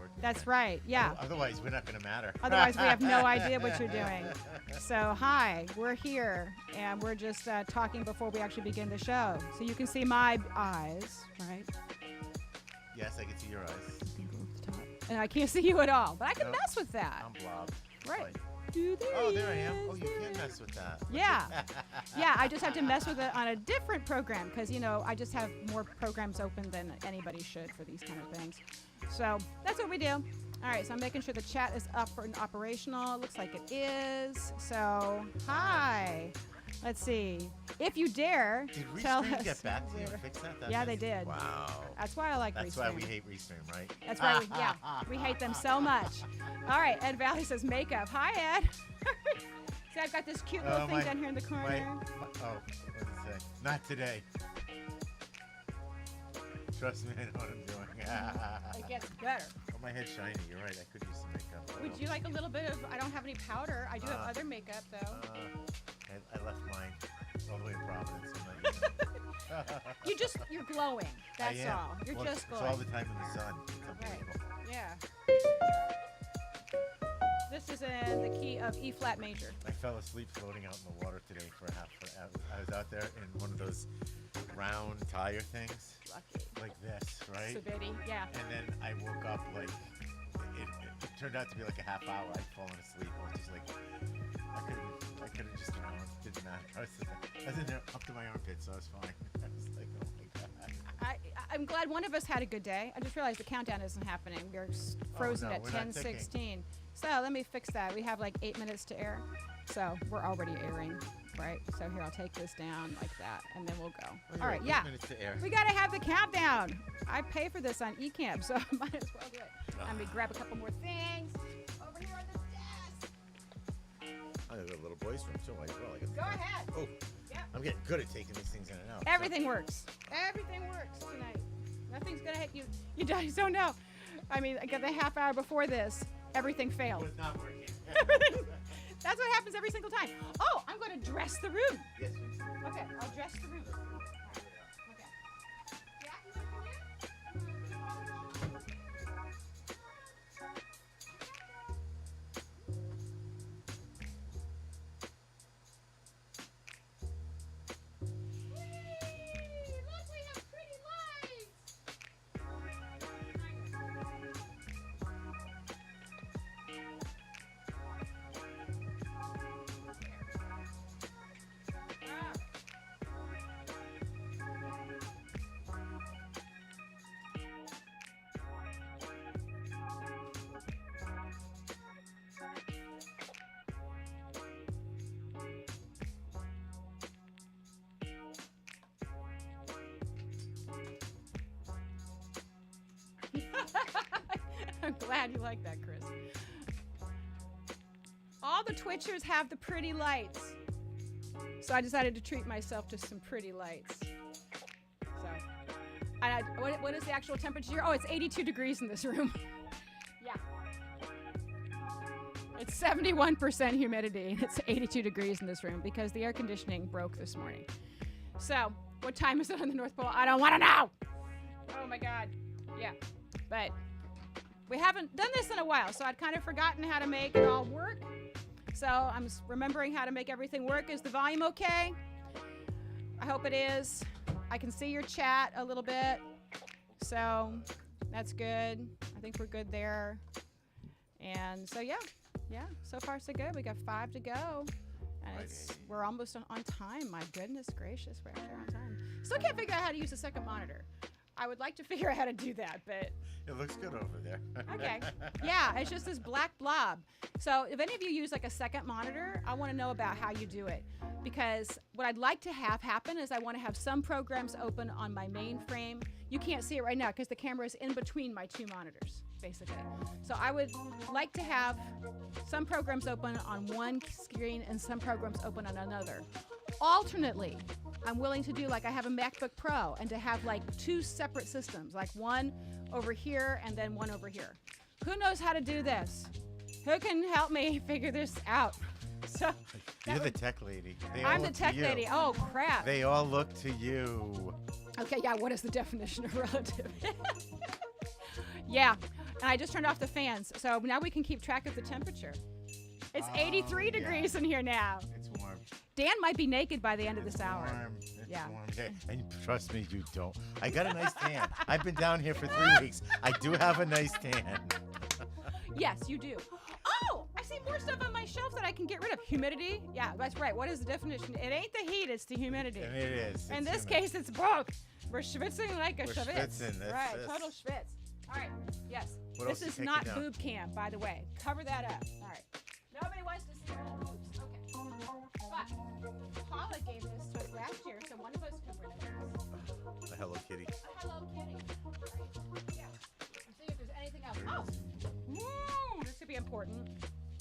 working. That's right. Yeah. Otherwise, we're not going to matter. Otherwise, we have no idea what you're doing. So, hi, we're here, and we're just talking before we actually begin the show. So you can see my eyes, right? Yes, I can see your eyes. And I can't see you at all, but I can Nope. mess with that. I'm blobbed. Right. Oh, there I am. Oh, you can mess with that. Yeah. Yeah, I just have to mess with it on a different program because, you know, I just have more programs open than anybody should for these kind of things. So that's what we do. All right, so I'm making sure the chat is up and operational. It looks like it is. So, hi. Let's see. If you dare, Did tell Restream us. get back to you and fix that? Yeah, they did. Wow. That's why I like That's Restream. why we hate Restream, right? That's why we hate them so much. All right, Ed Valley says makeup. Hi, Ed. See, I've got this cute little thing down here in the corner. Oh, what does it say? Not today. Trust me, I know what I'm doing. It gets better. Oh, my head's shiny. You're right. I could use some makeup. Would you like a little bit of, I don't have any powder. I do have other makeup, though. I left mine all the way in Providence. I'm not using it. You're glowing. That's I am. all. You're Well, just glowing. It's all the time in the sun. It's unbelievable. Yeah. This is in the key of E flat major. I fell asleep floating out in the water today for half an hour. I was out there in one of those round tire things. Lucky. Like this, right? So bitty, yeah. And then I woke up like, it turned out to be like a half hour. I'd fallen asleep. I was just like, I couldn't just drown. It didn't matter. I was in there up to my armpits, so I was fine. I was like, oh my God. I'm glad one of us had a good day. I just realized the countdown isn't happening. We're frozen no, at we're not 10:16. So let me fix that. We have like 8 minutes to air. So we're already airing, right? So here, I'll take this down like that, and then we'll go. Oh, All right, 8 yeah. minutes to air. We got to have the countdown. I pay for this on eCamp, so I might as well do it. Let me grab a couple more things over here on this desk. I got a little boy's room too as well. Go ahead. Oh, Yep. I'm getting good at taking these things in and out. Everything works. Everything works tonight. Nothing's gonna hit you. You guys don't know. I mean, I got the half hour before this. Everything So failed. it's not working. That's what happens every single time. Oh, I'm going to dress the room. Yes, please. Okay, I'll dress the room. Okay. Jack, you wanna come in? Whee! Look, we have pretty lights. I'm glad you like that, Chris. All the Twitchers have the pretty lights. So I decided to treat myself to some pretty lights. So, what is the actual temperature? Oh, it's 82 degrees in this room. Yeah. It's 71% humidity, and it's 82 degrees in this room because the air conditioning broke this morning. So, what time is it on the North Pole? I don't want to know. Oh my God. Yeah. But we haven't done this in a while, so I'd kind of forgotten how to make it all work. So I'm remembering how to make everything work. Is the volume okay? I hope it is. I can see your chat a little bit. So that's good. I think we're good there. And so, yeah, so far so good. We got 5 to go. And we're almost on time. My goodness gracious, we're actually on time. Still can't figure out how to use a second monitor. I would like to figure out how to do that, but It looks good over there. okay. Yeah, it's just this black blob. So if any of you use like a second monitor, I want to know about how you do it. Because what I'd like to have happen is I want to have some programs open on my mainframe. You can't see it right now because the camera is in between my 2 monitors, basically. So I would like to have some programs open on one screen and some programs open on another. Alternately, I'm willing to do like I have a MacBook Pro and to have like 2 separate systems, like one over here and then one over here. Who knows how to do this? Who can help me figure this out? So You're the tech lady. They all I'm the look to tech you. lady. Oh crap. They all look to you. Okay, yeah, what is the definition of relative? Yeah, And I just turned off the fans, so now we can keep track of the temperature. It's Oh, 83 degrees in here now. It's warm. Dan might be naked by the end of this hour. Warm. It's Yeah. warm. Yeah. And trust me, you don't. I got a nice tan. I've been down here for 3 weeks. I do have a nice tan. Yes, you do. Oh, I see more stuff on my shelf that I can get rid of. Humidity? Yeah, that's right. What is the definition? It ain't the heat, it's the humidity. And it is. In It's this humid. case, it's both. We're schwitzing like a We're schwitz. schwitzing, that's Right, this. total schwitz. All right, yes. What else This you is taking not down? boob cam, by the way. Cover that up. All right. Nobody wants to see our boobs. Okay. But Paula gave this to us last year, so one of us can wear this. A Hello Kitty. A Hello Kitty. All right. Yeah. Let's see if there's anything else. Oh, this could be important.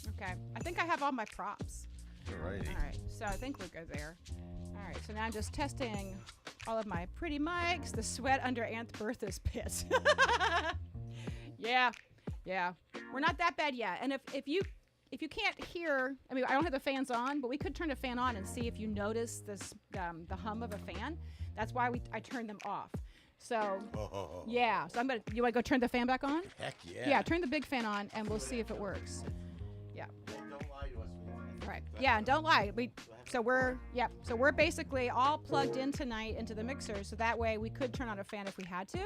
Okay. I think I have all my props. Alrighty. All right, so I think we're good there. All right, so now I'm just testing all of my pretty mics, the sweat under Aunt Bertha's pit. Yeah, we're not that bad yet. And if you can't hear, I mean, I don't have the fans on, but we could turn a fan on and see if you notice this the hum of a fan. That's why I turned them off. So Oh, yeah, so you want to go turn the fan back on? heck yeah. Yeah, turn the big fan on, and we'll see if it works. Yeah. Hey, don't lie to us. Right. Yeah, and don't lie. So we're basically all plugged in tonight into the mixer, so that way we could turn on a fan if we had to.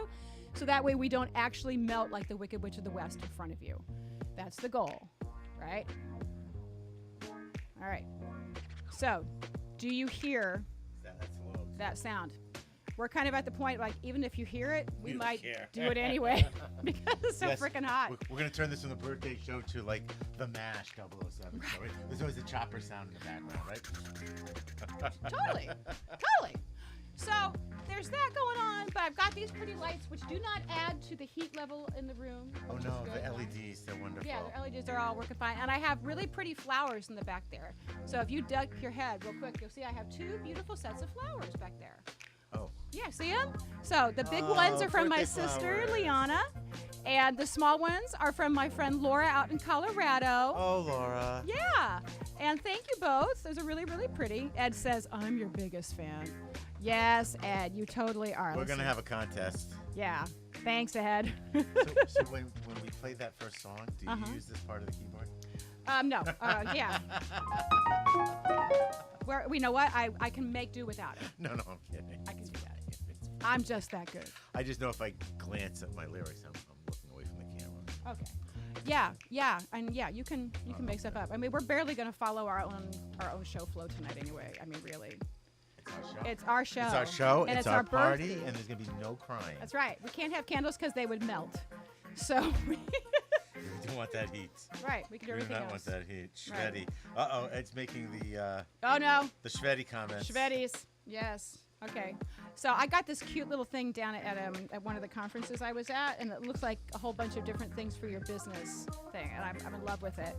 So that way we don't actually melt like the Wicked Witch of the West in front of you. That's the goal, right? All right. So, do you hear That's low. that sound? We're kind of at the point, like, even if you hear it, we We don't might care. do it anyway because it's so Yes, freaking hot. We're going to turn this from the birthday show to like the MASH 007. So there's always a chopper sound in the background, right? Totally. So there's that going on, but I've got these pretty lights which do not add to the heat level in the room. Oh which no, is good. the LEDs, they're wonderful. Yeah, the LEDs are all working fine. And I have really pretty flowers in the back there. So if you duck your head real quick, you'll see I have two beautiful sets of flowers back there. Oh, Yeah, see them? So the big Oh, ones are from my birthday sister, flowers. Liana. And the small ones are from my friend Laura out in Colorado. oh, Laura. Yeah, and thank you both. Those are really, really pretty. Ed says, I'm your biggest fan. Yes, Ed, you totally are. We're Let's gonna see. have a contest. Yeah, thanks, Ed. So when we play that first song, do you Uh-huh. use this part of the keyboard? No, yeah. We know what? I can make do without it. No, I'm kidding. I can do that. It's- I'm just that good. I just know if I glance at my lyrics, I'm looking away from the camera. Okay. Yeah, and yeah, you can make stuff up. I mean, we're barely gonna follow our own show flow tonight anyway. I mean, really, It's our show. it's our show. It's our show. and it's our party, birthday. and there's gonna be no crying. That's right. We can't have candles because they would melt. So, We don't want that heat. right, we can do We do everything not else. want that heat. Right. Shveddy. Ed's making the Oh no, Shveddy comments. Shveddies. Yes. Okay. So I got this cute little thing down at one of the conferences I was at, and it looks like a whole bunch of different things for your business thing, and I'm in love with it.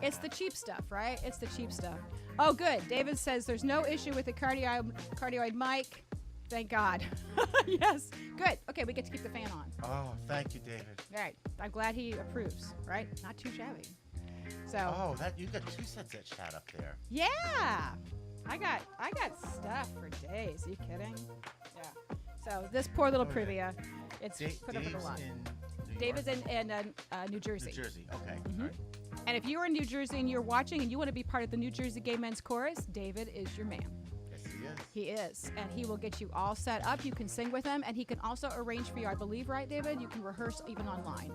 It's the cheap stuff, right? It's the cheap stuff. Oh, good. David says there's no issue with the cardioid mic. Thank God. Yes. Good. Okay, we get to keep the fan on. Oh, thank you, David. All right. I'm glad he approves. Right? Not too shabby. So. Oh, you got two sets of chat up there. Yeah. I got stuff for days. Are you kidding? Yeah. So this poor little Okay. privia, it's put up with a Dave's lot. in New David's York? in New Jersey. New Jersey. Okay. Mhm. All right. And if you're in New Jersey and you're watching and you want to be part of the New Jersey Gay Men's Chorus, David is your man. Yes, he is. He is. And he will get you all set up. You can sing with him. And he can also arrange for you, I believe, right, David? You can rehearse even online.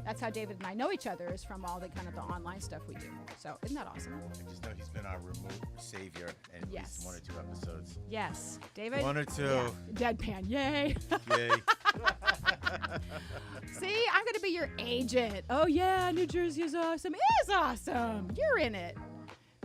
That's how David and I know each other, is from all the kind of the online stuff we do. So isn't that awesome? I just know he's been our remote savior in at Yes. least one or two episodes. Yes. David? One or two. Yeah. Deadpan. Yay. Yay. See, I'm going to be your agent. Oh, yeah, New Jersey is awesome. It is awesome. You're in it.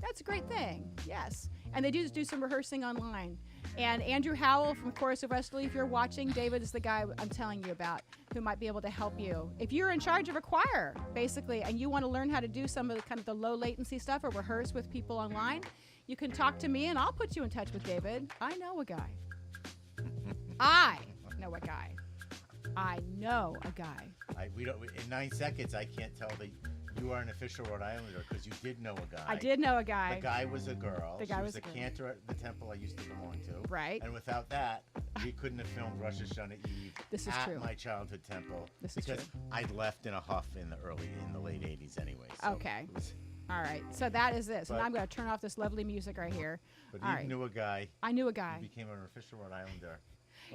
That's a great thing. Yes. And they do some rehearsing online. And Andrew Howell from Chorus of Westerly, if you're watching, David is the guy I'm telling you about who might be able to help you. If you're in charge of a choir, basically, and you want to learn how to do some of the kind of the low latency stuff or rehearse with people online, you can talk to me and I'll put you in touch with David. I know a guy. I know a guy. I know a guy. In 9 seconds, I can't tell that you are an official Rhode Islander because you did know a guy. I did know a guy. The guy was a girl. The guy she was was a a girl. cantor at the temple I used to belong to. Right. And without that, we couldn't have filmed Rosh Hashanah Eve This is at true. my childhood temple This is because true. I'd left in a huff in the late 80s anyway. So Okay. it was- All right. So that is it. So now But- I'm going to turn off this lovely music right here. but All Eve right. knew a guy. I knew a He guy. became an official Rhode Islander.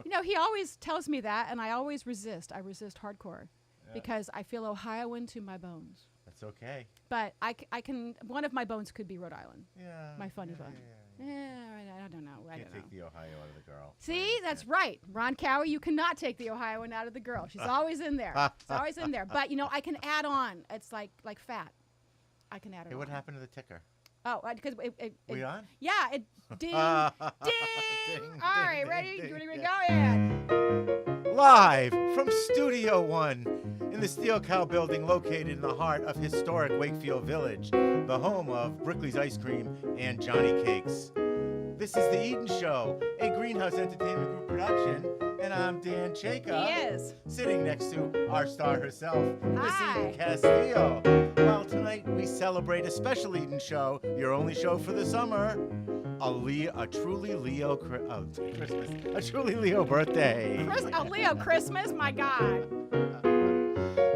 You know, he always tells me that, and I always resist. I resist hardcore because I feel Ohioan to my bones. That's okay. But I can. One of my bones could be Rhode Island. Yeah. My funny yeah, bone. yeah, I don't know. I Can't don't know. take the Ohio out of the girl. See, that's right. Ron Cowie, you cannot take the Ohioan out of the girl. She's always in there. It's always in there. But, you know, I can add on. It's like fat. I can add it Hey, on. what happened to the ticker? Oh, because it We on? yeah, it ding, ding. Ding, All right, ding, ready? ding, You want to ding, go yeah. ahead? Live from Studio One in the Steel Cow building located in the heart of historic Wakefield Village, the home of Brickley's Ice Cream and Johnny Cakes. This is The Eden Show, a Greenhouse Entertainment Group production, and I'm Dan Chayka. He is. Sitting next to our star herself, Miss Hi. Eden Castillo. Well, tonight we celebrate a special Eden show, your only show for the summer. A truly Leo Christmas, a truly Leo birthday. Leo Christmas, my God.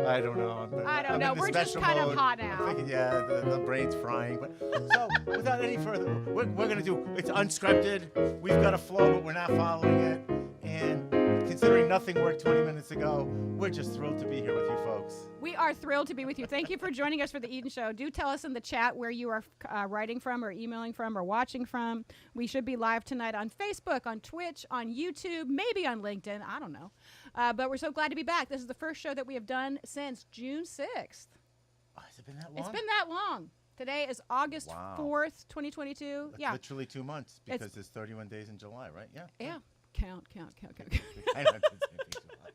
I don't know. I don't I'm know. in the We're just special kind of mode. hot I'm now. thinking, yeah, the brain's frying. But so, without any further, we're gonna do. It's unscripted. We've got a flow, but we're not following it. And considering nothing worked 20 minutes ago, we're just thrilled to be here with you folks. We are thrilled to be with you. Thank you for joining us for the Eden Show. Do tell us in the chat where you are writing from or emailing from or watching from. We should be live tonight on Facebook, on Twitch, on YouTube, maybe on LinkedIn. I don't know. But we're so glad to be back. This is the first show that we have done since June 6th. Oh, has it been that long? It's been that long. Today is August Wow. 4th, 2022. That's Yeah. literally 2 months because there's 31 days in July, right? Yeah. Yeah. Count. I know, it's July.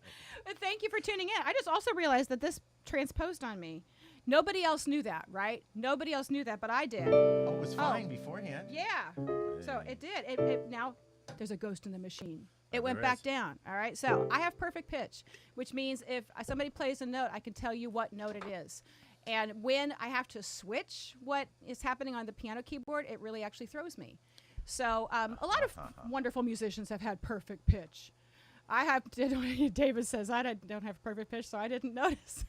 But thank you for tuning in. I just also realized that this transposed on me. Nobody else knew that, right? Nobody else knew that, but I did. Oh, it was fine beforehand. Yeah. So it did. It now there's a ghost in the machine. It went there back is. down. All right. So I have perfect pitch, which means if somebody plays a note, I can tell you what note it is. And when I have to switch what is happening on the piano keyboard, it really actually throws me. So a lot of wonderful musicians have had perfect pitch. I have. David says I don't have perfect pitch, so I didn't notice.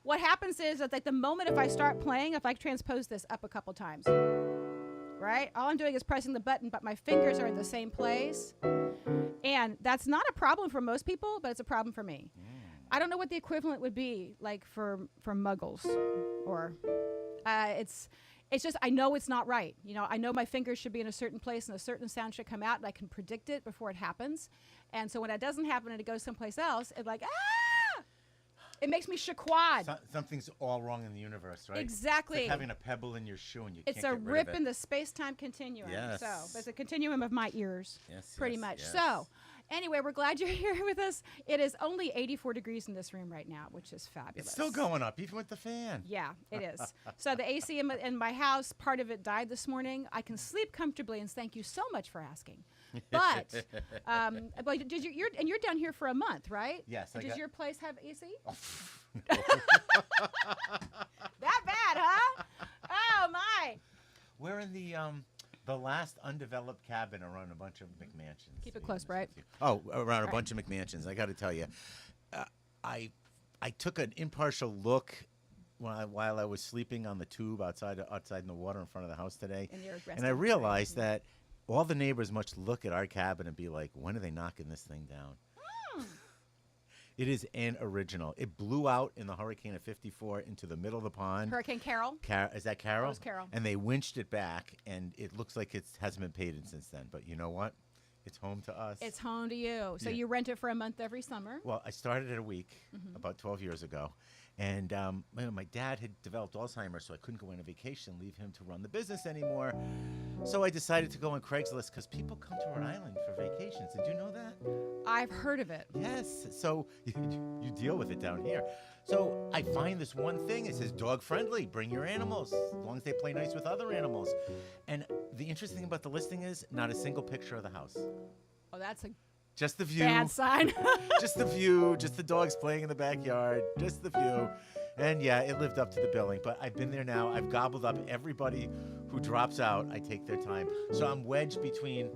What happens is that like the moment if I start playing, if I transpose this up a couple times, right? All I'm doing is pressing the button, but my fingers are in the same place. And that's not a problem for most people, but it's a problem for me. I don't know what the equivalent would be like for muggles or it's just I know it's not right. You know, I know my fingers should be in a certain place and a certain sound should come out and I can predict it before it happens. And so when it doesn't happen and it goes someplace else, it's like it makes me shaquad. Something's all wrong in the universe, right? Exactly. It's like having a pebble in your shoe and you It's can't a get rid rip of it. in the space-time continuum. Yes. So it's a continuum of my ears, Yes, pretty yes, much. yes. So anyway, we're glad you're here with us. It is only 84 degrees in this room right now, which is fabulous. It's still going up, even with the fan. Yeah, it is. So the AC in my house, part of it died this morning. I can sleep comfortably, and thank you so much for asking. But did you? You're down here for a month, right? Yes, I Does got- your place have AC? That bad, huh? Oh my! We're in the last undeveloped cabin around a bunch of McMansions. Keep to it be close, honest Brett. with you. Oh, around a Right. bunch of McMansions. I got to tell you, I took an impartial look while I was sleeping on the tube outside in the water in front of the house today, And you're and resting, I right? realized that all the neighbors must look at our cabin and be like, "When are they knocking this thing down?" It is an original. It blew out in the hurricane of '54 into the middle of the pond. Hurricane Carol. Is that Carol? That was Carol. And they winched it back, and it looks like it hasn't been paid in since then. But you know what? It's home to us. It's home to you. So Yeah. you rent it for a month every summer. Well, I started it a week Mm-hmm. about 12 years ago. And my dad had developed Alzheimer's, so I couldn't go on a vacation, leave him to run the business anymore. So I decided to go on Craigslist because people come to Rhode Island for vacations. Did you know that? I've heard of it. Yes. So you deal with it down here. So I find this one thing. It says dog friendly. Bring your animals as long as they play nice with other animals. And the interesting thing about the listing is not a single picture of the house. Oh, that's a Just the view. bad sign. Just the view. Just the dogs playing in the backyard. Just the view. And yeah, it lived up to the billing. But I've been there now. I've gobbled up everybody who drops out. I take their time. So I'm wedged between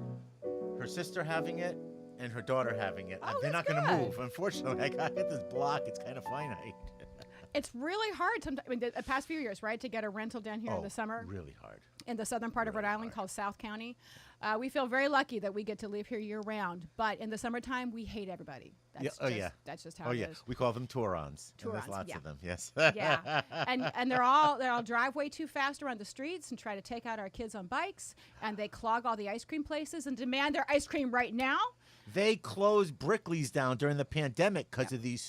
her sister having it and her daughter having it. Oh, They're not that's going to good. move. Unfortunately, I got this block. It's kind of finite. It's really hard sometimes. I mean, the past few years, right, to get a rental down here in the summer Really hard. in the southern part of Rhode Really Island hard. called South County. We feel very lucky that we get to live here year round. But in the summertime, we hate everybody. That's That's just how Oh it yeah, is. we call them Tourons. And Tourons, there's lots yeah. of them. Yes. Yeah, and they're all drive way too fast around the streets and try to take out our kids on bikes, and they clog all the ice cream places and demand their ice cream right now. They closed Brickley's down during the pandemic because Yeah. of these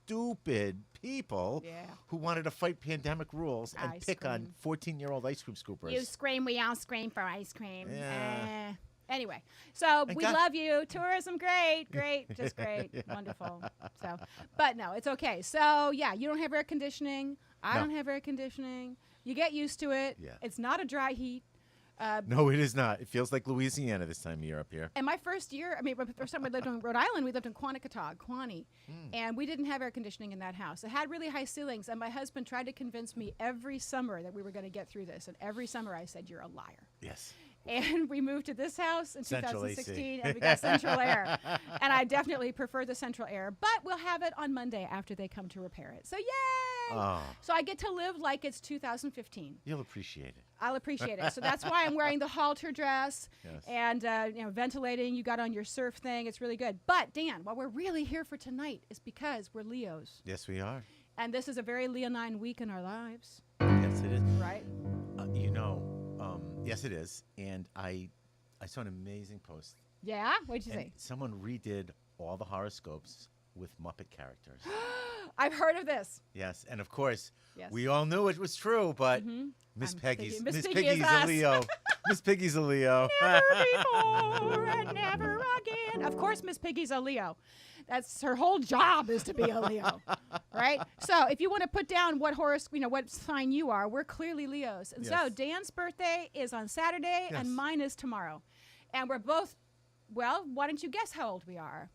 stupid people Yeah. who wanted to fight pandemic rules and Ice pick on cream. 14-year-old ice cream scoopers. You scream, we all scream for ice cream. Yeah. Anyway, so And we God- love you. Tourism, great, just great, wonderful. So, but no, it's okay. So yeah, you don't have air conditioning. I No. don't have air conditioning. You get used to it. Yeah. It's not a dry heat. No, it is not. It feels like Louisiana this time of year up here. And my first year, the first time we lived in Rhode Island, we lived in Quanticottag, Quaney, and we didn't have air conditioning in that house. It had really high ceilings, and my husband tried to convince me every summer that we were going to get through this. And every summer I said, "You're a liar." Yes. And we moved to this house in Central 2016, AC. and we got central air. And I definitely prefer the central air, but we'll have it on Monday after they come to repair it. So yay! Oh, So I get to live like it's 2015. you'll appreciate it. I'll appreciate it. So that's why I'm wearing the halter dress Yes. and ventilating. You got on your surf thing. It's really good. But Dan, what we're really here for tonight is because we're Leos, Yes, we are. and this is a very Leonine week in our lives, Yes, it is. right? Yes, it is. And I saw an amazing post. Yeah. What'd you And say? someone redid all the horoscopes with Muppet characters. I've heard of this. Yes, and of course, Yes. we all knew it was true, but Miss I'm Piggy's thinking- Miss Miss Piggy is Piggy's a us. Leo. Miss Piggy's a Leo. Never before and never again. Of course, Miss Piggy's a Leo. That's her whole job is to be a Leo, right? So if you want to put down what what sign you are, we're clearly Leos. And so Yes. Dan's birthday is on Saturday Yes. and mine is tomorrow. And we're both, well, why don't you guess how old we are?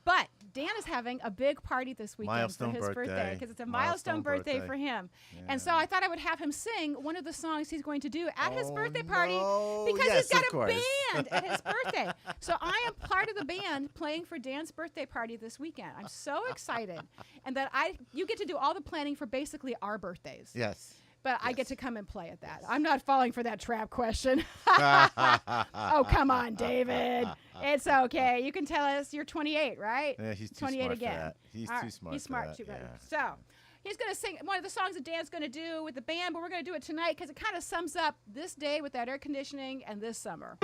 But Dan is having a big party this weekend Milestone for his birthday birthday. because it's a milestone birthday for him. And so I thought I would have him sing one of the songs he's going to do at his Oh, birthday party no. because Yes, he's got of a course. band at his birthday. So I am part of the band playing for Dan's birthday party this weekend. I'm so excited. And that you get to do all the planning for basically our birthdays. Yes. But I get Yes. to come and play at that. I'm not falling for that trap question. Oh, come on, David. It's okay. You can tell us you're 28, right? Yeah, he's too 28 smart again. for that. He's All too right, smart. He's for smart that. too. Yeah. So he's going to sing one of the songs that Dan's going to do with the band, but we're going to do it tonight because it kind of sums up this day with that air conditioning and this summer.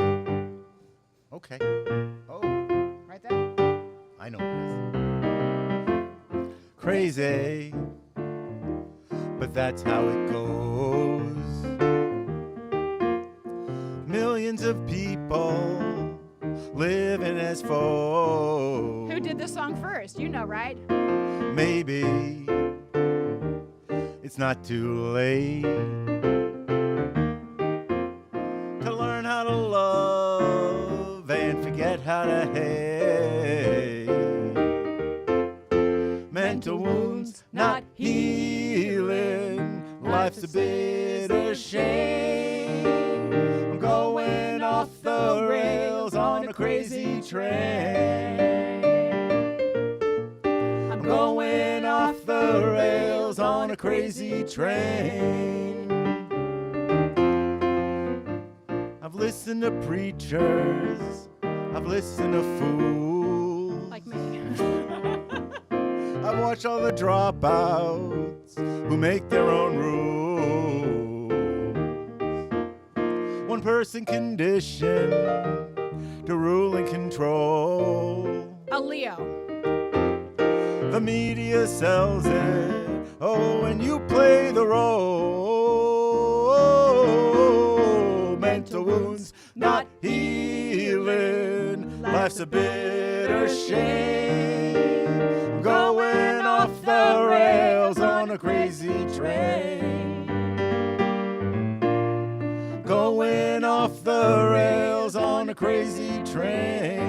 Okay. Oh, Right there? I know what it is. Crazy, but that's how it goes. Millions of people living as foes. Who did this song first? You know, right? Maybe it's not too late to learn how to love and forget how to hate. Mental wounds not healing, life's a bitter shame. I'm going off the rails on a crazy train. I'm going off the rails on a crazy train. I've listened to preachers, I've listened to fools, Like me. I've watched all the dropouts who make their own rules. One person conditioned to rule and control. A Leo. The media sells it, oh, and you play the role. Mental wounds not healing, life's a bitter shame. I'm going off the rails on a crazy train. Going off the rails on a crazy train.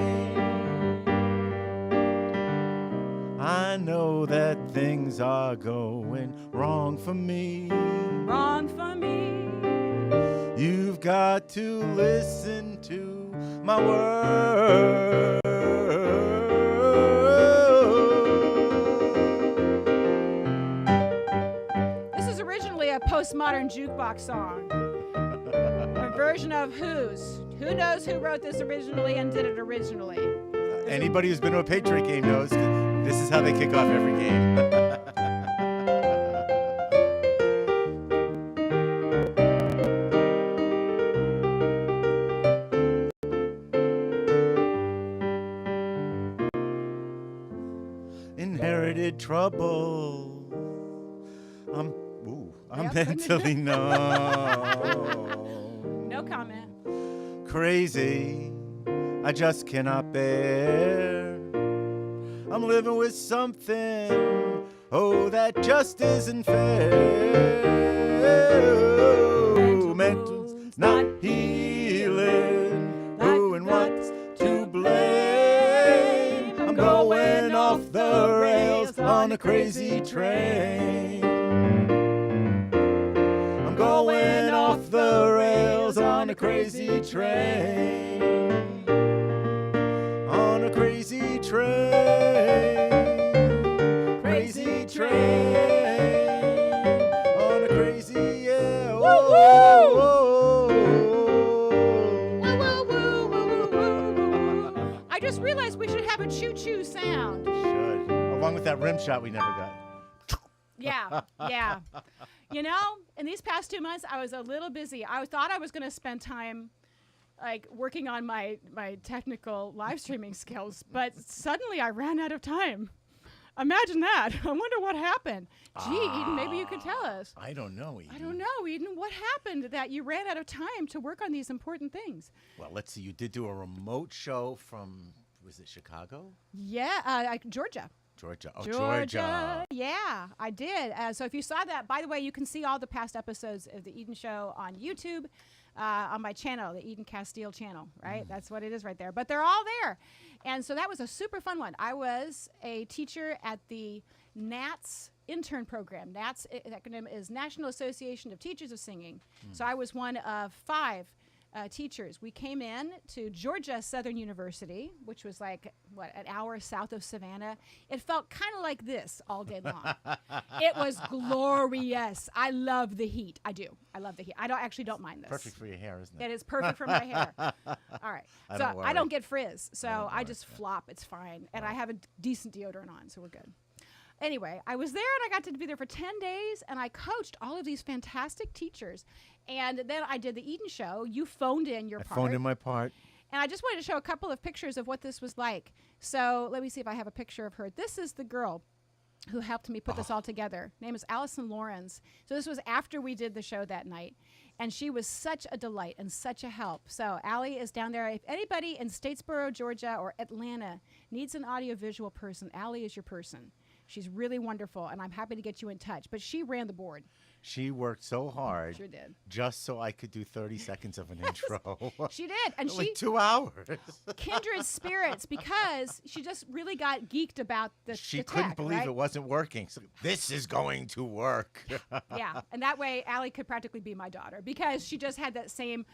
I know that things are going wrong for me. Wrong for me. You've got to listen to my words. a postmodern jukebox song. A version of whose? Who knows who wrote this originally and did it originally? Anybody who's been to a Patriot game knows this is how they kick off every game. Inherited trouble. I'm Yep. mentally numb. No comment. Crazy, I just cannot bear. I'm living with something, oh, that just isn't fair. Mental's not healing, who and what's to blame? I'm going off the rails on a crazy train. I'm going off the rails on a crazy train. On a crazy train. Crazy train. On a crazy, yeah. Whoa, whoa, Woo, woo, woo, woo, woo, woo. I just realized we should have a choo-choo sound. Should. Along with that rim shot we never got. Yeah, yeah. You know, in these past 2 months, I was a little busy. I thought I was going to spend time like working on my technical live streaming skills, but suddenly I ran out of time. Imagine that. I wonder what happened. Gee, Eden, maybe you could tell us. I don't know, Eden. I don't know, Eden. What happened that you ran out of time to work on these important things? Well, let's see. You did do a remote show from, was it Chicago? Yeah, Georgia. Georgia. Oh, Georgia. Yeah, I did. So if you saw that, by the way, you can see all the past episodes of The Eden Show on YouTube, on my channel, the Eden Castile channel, right? That's what it is right there. But they're all there. And so that was a super fun one. I was a teacher at the NATS intern program. NATS acronym is National Association of Teachers of Singing. So I was one of 5 teachers. We came in to Georgia Southern University, which was like, an hour south of Savannah. It felt kind of like this all day long. It was glorious. I love the heat. I do. I love the heat. I don't mind this. Perfect for your hair, isn't it? It is perfect for my hair. All right. I So don't worry. I don't get frizz. So don't I worry. just flop. It's fine. And I have a decent deodorant on, so we're good. Anyway, I was there and I got to be there for 10 days and I coached all of these fantastic teachers. And then I did the Eden Show. You phoned in your I part. phoned in my part. And I just wanted to show a couple of pictures of what this was like. So let me see if I have a picture of her. This is the girl who helped me put this all together. Her name is Allison Lawrence. So this was after we did the show that night. And she was such a delight and such a help. So Allie is down there. If anybody in Statesboro, Georgia or Atlanta needs an audiovisual person, Allie is your person. She's really wonderful, and I'm happy to get you in touch. But she ran the board. She worked so hard Sure did. just so I could do 30 seconds of an intro. She did. And like she 2 hours. kindred spirits because she just really got geeked about the She the couldn't tech, believe right? it wasn't working. So this is going to work. Yeah, and that way Allie could practically be my daughter because she just had that same,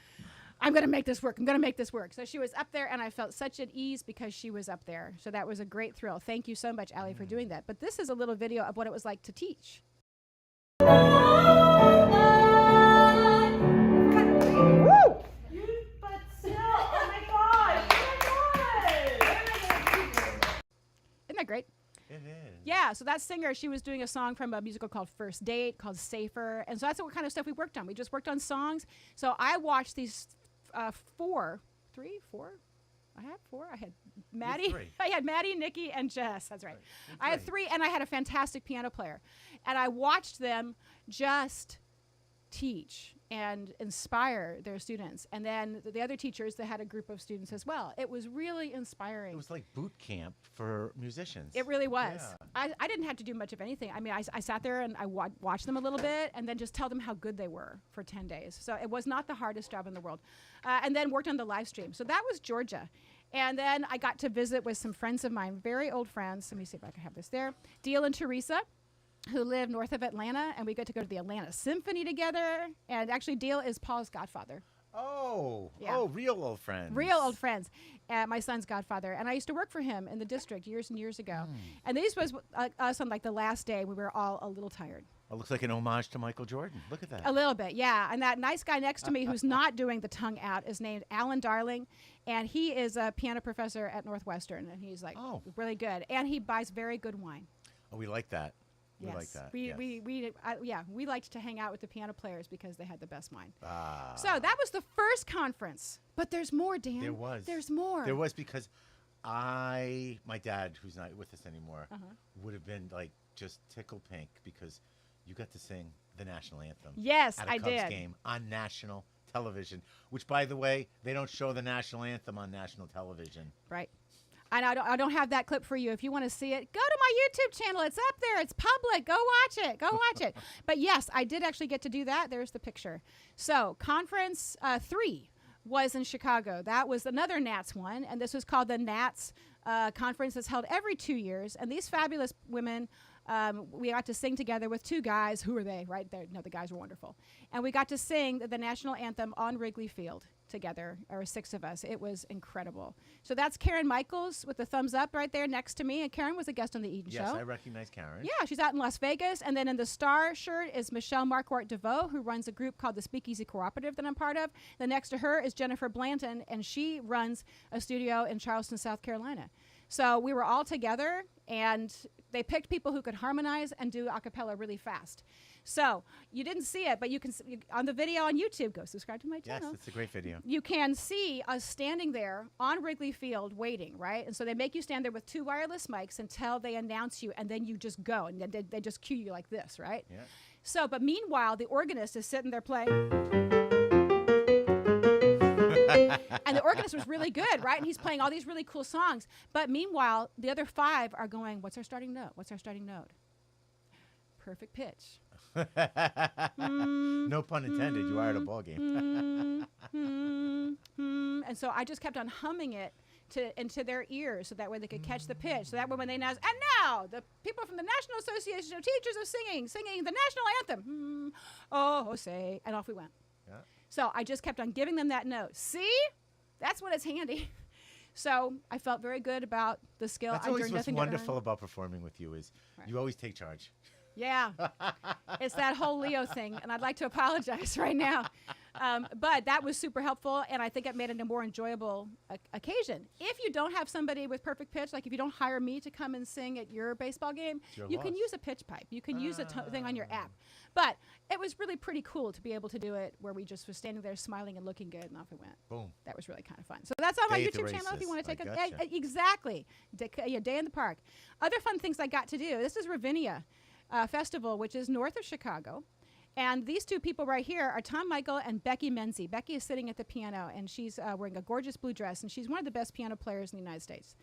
I'm going to make this work. I'm going to make this work. So she was up there, and I felt such at ease because she was up there. So that was a great thrill. Thank you so much, Allie, for doing that. But this is a little video of what it was like to teach. Isn't that great? It is. Yeah, so that singer, she was doing a song from a musical called First Date, called Safer. And so that's what kind of stuff we worked on. We just worked on songs. So I watched these 4. I had 4. I had Maddie. 3. I had Maddie, Nikki, and Jess. That's right. I had 3, and I had a fantastic piano player. And I watched them just teach and inspire their students. And then the other teachers, they had a group of students as well. It was really inspiring. It was like boot camp for musicians. It really was. Yeah. I didn't have to do much of anything. I mean, I sat there and I watched them a little bit and then just tell them how good they were for 10 days. So it was not the hardest job in the world. And then worked on the live stream. So that was Georgia. And then I got to visit with some friends of mine, very old friends. Let me see if I can have this there. Deal and Teresa, who live north of Atlanta. And we got to go to the Atlanta Symphony together. And actually, Deal is Paul's godfather. Oh, Yeah. oh, real old friends. Real old friends. My son's godfather. And I used to work for him in the district years and years ago. And this was us on like the last day. We were all a little tired. It looks like an homage to Michael Jordan. Look at that. A little bit, yeah. And that nice guy next to me who's not doing the tongue out is named Alan Darling, and he is a piano professor at Northwestern, and he's like really good. And he buys very good wine. Oh, we like that. We Yes. like that. We liked to hang out with the piano players because they had the best wine. Ah. So that was the first conference. But there's more, Dan. There was. There's more. There was because my dad, who's not with us anymore, would have been like just tickled pink because you got to sing the national anthem. Yes, at a I Cubs did. game on national television, which, by the way, they don't show the national anthem on national television. Right. And I don't have that clip for you. If you want to see it, go to my YouTube channel. It's up there. It's public. Go watch it. Go watch it. But yes, I did actually get to do that. There's the picture. So conference 3 was in Chicago. That was another NATS one, and this was called the NATS conference. That's held every 2 years. And these fabulous women, we got to sing together with 2 guys. Who are they? Right there. No, the guys were wonderful. And we got to sing the national anthem on Wrigley Field together, or 6 of us. It was incredible. So that's Karen Michaels with the thumbs up right there next to me. And Karen was a guest on the Eden Yes, Show. I recognize Karen. Yeah, she's out in Las Vegas. And then in the star shirt is Michelle Marquardt DeVoe, who runs a group called the Speakeasy Cooperative that I'm part of. Then next to her is Jennifer Blanton, and she runs a studio in Charleston, South Carolina. So we were all together, and they picked people who could harmonize and do a cappella really fast. So you didn't see it, but you can on the video on YouTube. Go subscribe to my Yes, channel. it's a great video. You can see us standing there on Wrigley Field waiting, right? And so they make you stand there with 2 wireless mics until they announce you, and then you just go, and then they just cue you like this, right? Yeah. So, but meanwhile, the organist is sitting there playing. And the organist was really good, right? And he's playing all these really cool songs. But meanwhile, the other 5 are going, what's our starting note? What's our starting note? Perfect pitch. No pun intended. You are at a ball game. And so I just kept on humming it into their ears so that way they could catch the pitch. So that way when they announced, and now the people from the National Association of Teachers of singing the national anthem. Oh, say, and off we went. Yeah. So I just kept on giving them that note. See? That's when it's handy. So I felt very good about the skill. That's I always learned what's nothing to wonderful earn. about performing with you is Right. you always take charge. Yeah, it's that whole Leo thing, and I'd like to apologize right now. But that was super helpful, and I think it made it a more enjoyable occasion. If you don't have somebody with perfect pitch, like if you don't hire me to come and sing at your baseball game, It's your you can loss. use a pitch pipe. You can use a thing on your app. But it was really pretty cool to be able to do it where we just was standing there smiling and looking good, and off it went. Boom. That was really kind of fun. So that's on my Day at the YouTube channel if you races. want to take I a gotcha. exactly day in the park. Other fun things I got to do. This is Ravinia Festival, which is north of Chicago. And these 2 people right here are Tom Michael and Becky Menzie. Becky is sitting at the piano, and she's wearing a gorgeous blue dress, and she's one of the best piano players in the United States.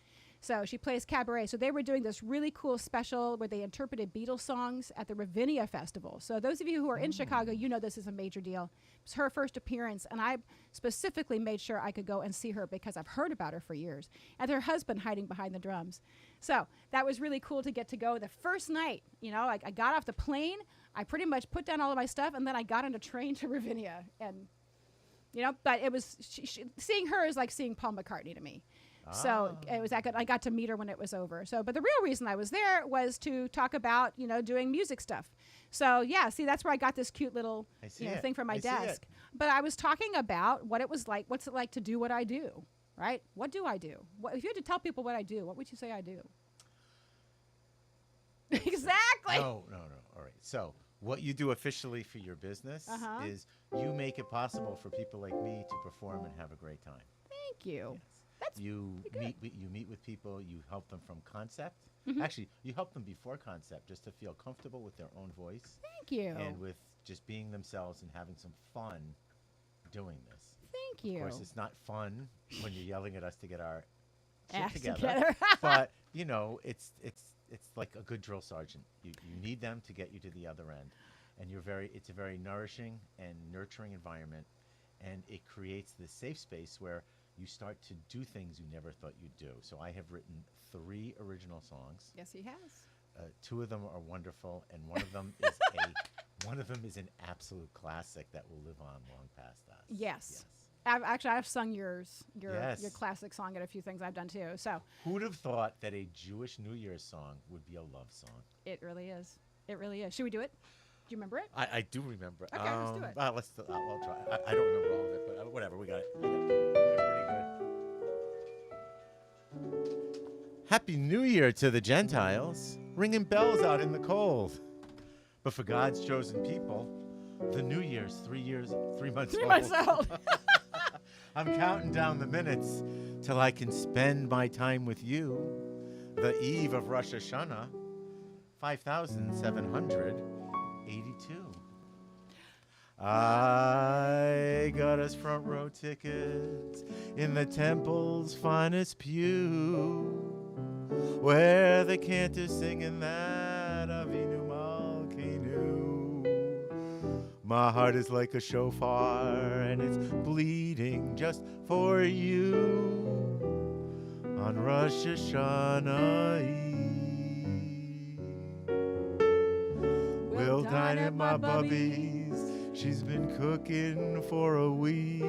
So she plays cabaret. So they were doing this really cool special where they interpreted Beatles songs at the Ravinia Festival. So those of you who are in Chicago, you know this is a major deal. It was her first appearance, and I specifically made sure I could go and see her because I've heard about her for years. And her husband hiding behind the drums. So that was really cool to get to go the first night. You know, I got off the plane. I pretty much put down all of my stuff, and then I got on a train to Ravinia. And, you know, but it was, seeing her is like seeing Paul McCartney to me. So it was that good. I got to meet her when it was over. So, but the real reason I was there was to talk about, you know, doing music stuff. So yeah, see, that's where I got this cute little I see thing it. for my I see it. desk. But I was talking about what it was like. What's it like to do what I do, right? What do I do? If you had to tell people what I do, what would you say I do? Exactly. No. All right. So what you do officially for your business is you make it possible for people like me to perform and have a great time. Thank you. That's You pretty meet with people. You help them from concept. Mm-hmm. Actually, you help them before concept, just to feel comfortable with their own voice Thank you. and with just being themselves and having some fun doing this. Thank you. Of course, it's not fun when you're yelling at us to get our shit Acts together. together. But you know, it's like a good drill sergeant. You need them to get you to the other end, and it's a very nourishing and nurturing environment, and it creates this safe space where you start to do things you never thought you'd do. So I have written 3 original songs. Yes, he has. 2 of them are wonderful, and one of them is an absolute classic that will live on long past us. Yes. I've sung your Yes. classic song at a few things I've done too. So Who'd have thought that a Jewish New Year's song would be a love song? it really is. It really is. Should we do it? you remember it? I do remember. Okay, let's do it. I'll try. I don't remember all of it, but whatever. We got it. Pretty good. Happy New Year to the Gentiles, ringing bells out in the cold. But for God's chosen people, the New Year's 3 months 3 old. months old. I'm counting down the minutes till I can spend my time with you. The eve of Rosh Hashanah, 5,782. I got us front row tickets in the temple's finest pew, where the cantor's singing that Avinu Malkeinu. My heart is like a shofar and it's bleeding just for you on Rosh Hashanah Eve. We'll dine at my bubby's. She's been cooking for a week.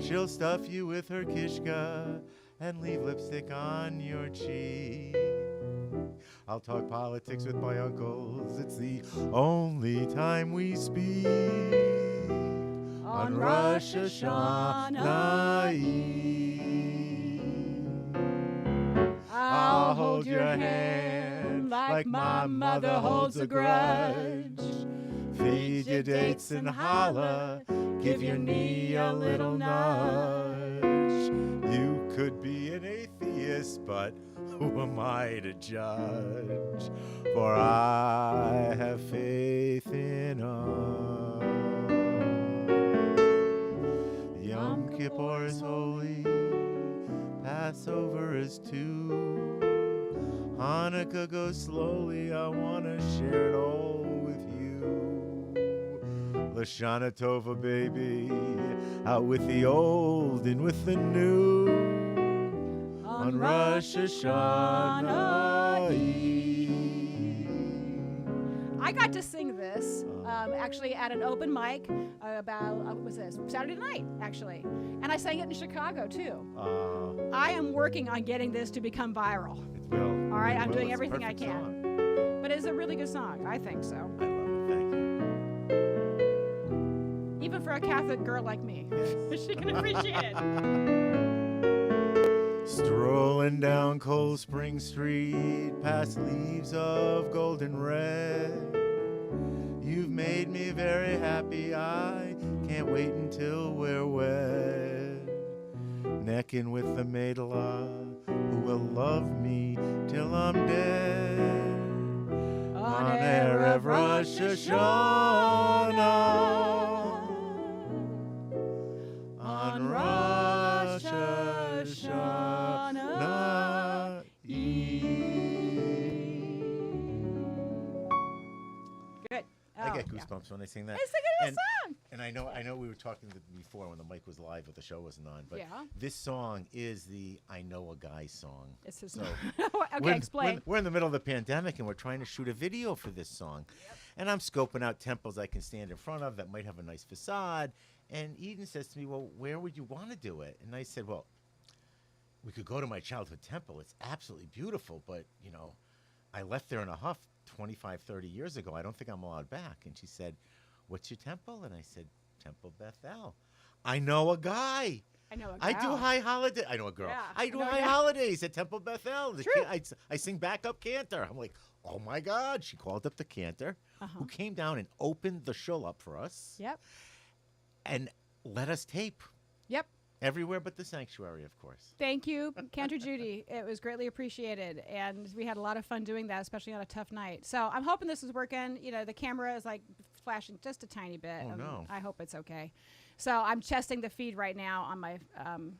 She'll stuff you with her kishka and leave lipstick on your cheek. I'll talk politics with my uncles. It's the only time we speak on Rosh Hashanah Eve. I'll hold your hand like my mother holds a grudge. Feed your dates and holla, give your knee a little nudge. You could be an atheist, but who am I to judge? For I have faith in us. Yom Kippur is holy, Passover is too. Hanukkah goes slowly, I want to share it all with you. Lashana Tova, baby, out with the old and with the new. On Rosh Hashanah Eve. I got to sing this actually at an open mic about, what was this? Saturday night, actually. And I sang it in Chicago, too. I am working on getting this to become viral. It will. All right, It I'm will. doing It's a everything I perfect can. song. But it's a really good song. I think so. I love it. Thank you. Even for a Catholic girl like me. She can appreciate it. Strolling down Cold Spring Street, past leaves of golden red. You've made me very happy, I can't wait until we're wed. Necking with the Maidala, who will love me till I'm dead. On Erev Rosh Hashanah, on Rosh Hashanah Eve. Good. I get Oh, yeah. goosebumps when I sing that. It's a good And- song. And I know we were talking before when the mic was live, but the show wasn't on. But Yeah. this song is the "I Know a Guy" song. It's his So okay, explain. We're in the middle of the pandemic, and we're trying to shoot a video for this song. And I'm scoping out temples I can stand in front of that might have a nice facade. And Eden says to me, "Well, where would you want to do it?" And I said, "Well, we could go to my childhood temple. It's absolutely beautiful, but I left there in a huff 25, 30 years ago. I don't think I'm allowed back." And she said, "What's your temple?" And I said, "Temple Bethel." I know a guy. I know a I do gal. high holiday. I know a girl. Yeah, I I do know a high gal. holidays at Temple Bethel. True. I sing backup cantor. I'm like, oh my God. She called up the cantor who came down and opened the shul up for us Yep. and let us tape Yep. everywhere but the sanctuary, of course. Thank you, Cantor Judy. It was greatly appreciated, and we had a lot of fun doing that, especially on a tough night. So I'm hoping this is working. The camera is like flashing just a tiny bit. Oh, no. I hope it's okay. So I'm testing the feed right now on my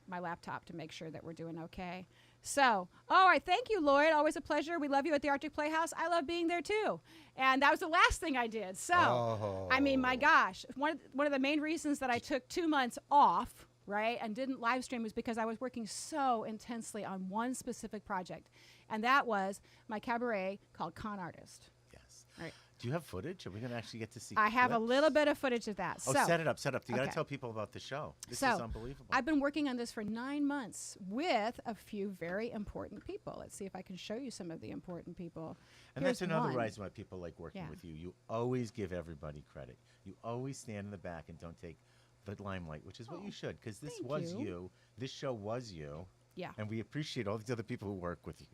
my laptop to make sure that we're doing okay. So, all right, thank you, Lloyd. Always a pleasure. We love you at the Arctic Playhouse. I love being there too. And that was the last thing I did. So, I mean, my gosh, one of the main reasons that I took 2 months off, right, and didn't live stream was because I was working so intensely on one specific project, and that was my cabaret called Con Artist. Yes. Right. Do you have footage? Are we going to actually get to see I have a clips? little bit of footage of that. Oh, so, set it up. You got to okay. tell people about the show. This So, is unbelievable. I've been working on this for 9 months with a few very important people. Let's see if I can show you some of the important people. And Here's that's another one. reason why people like working Yeah. with you. You always give everybody credit. You always stand in the back and don't take the limelight, which is what Oh, you should, because this thank was you. you. This show was you. Yeah. And we appreciate all these other people who work with you.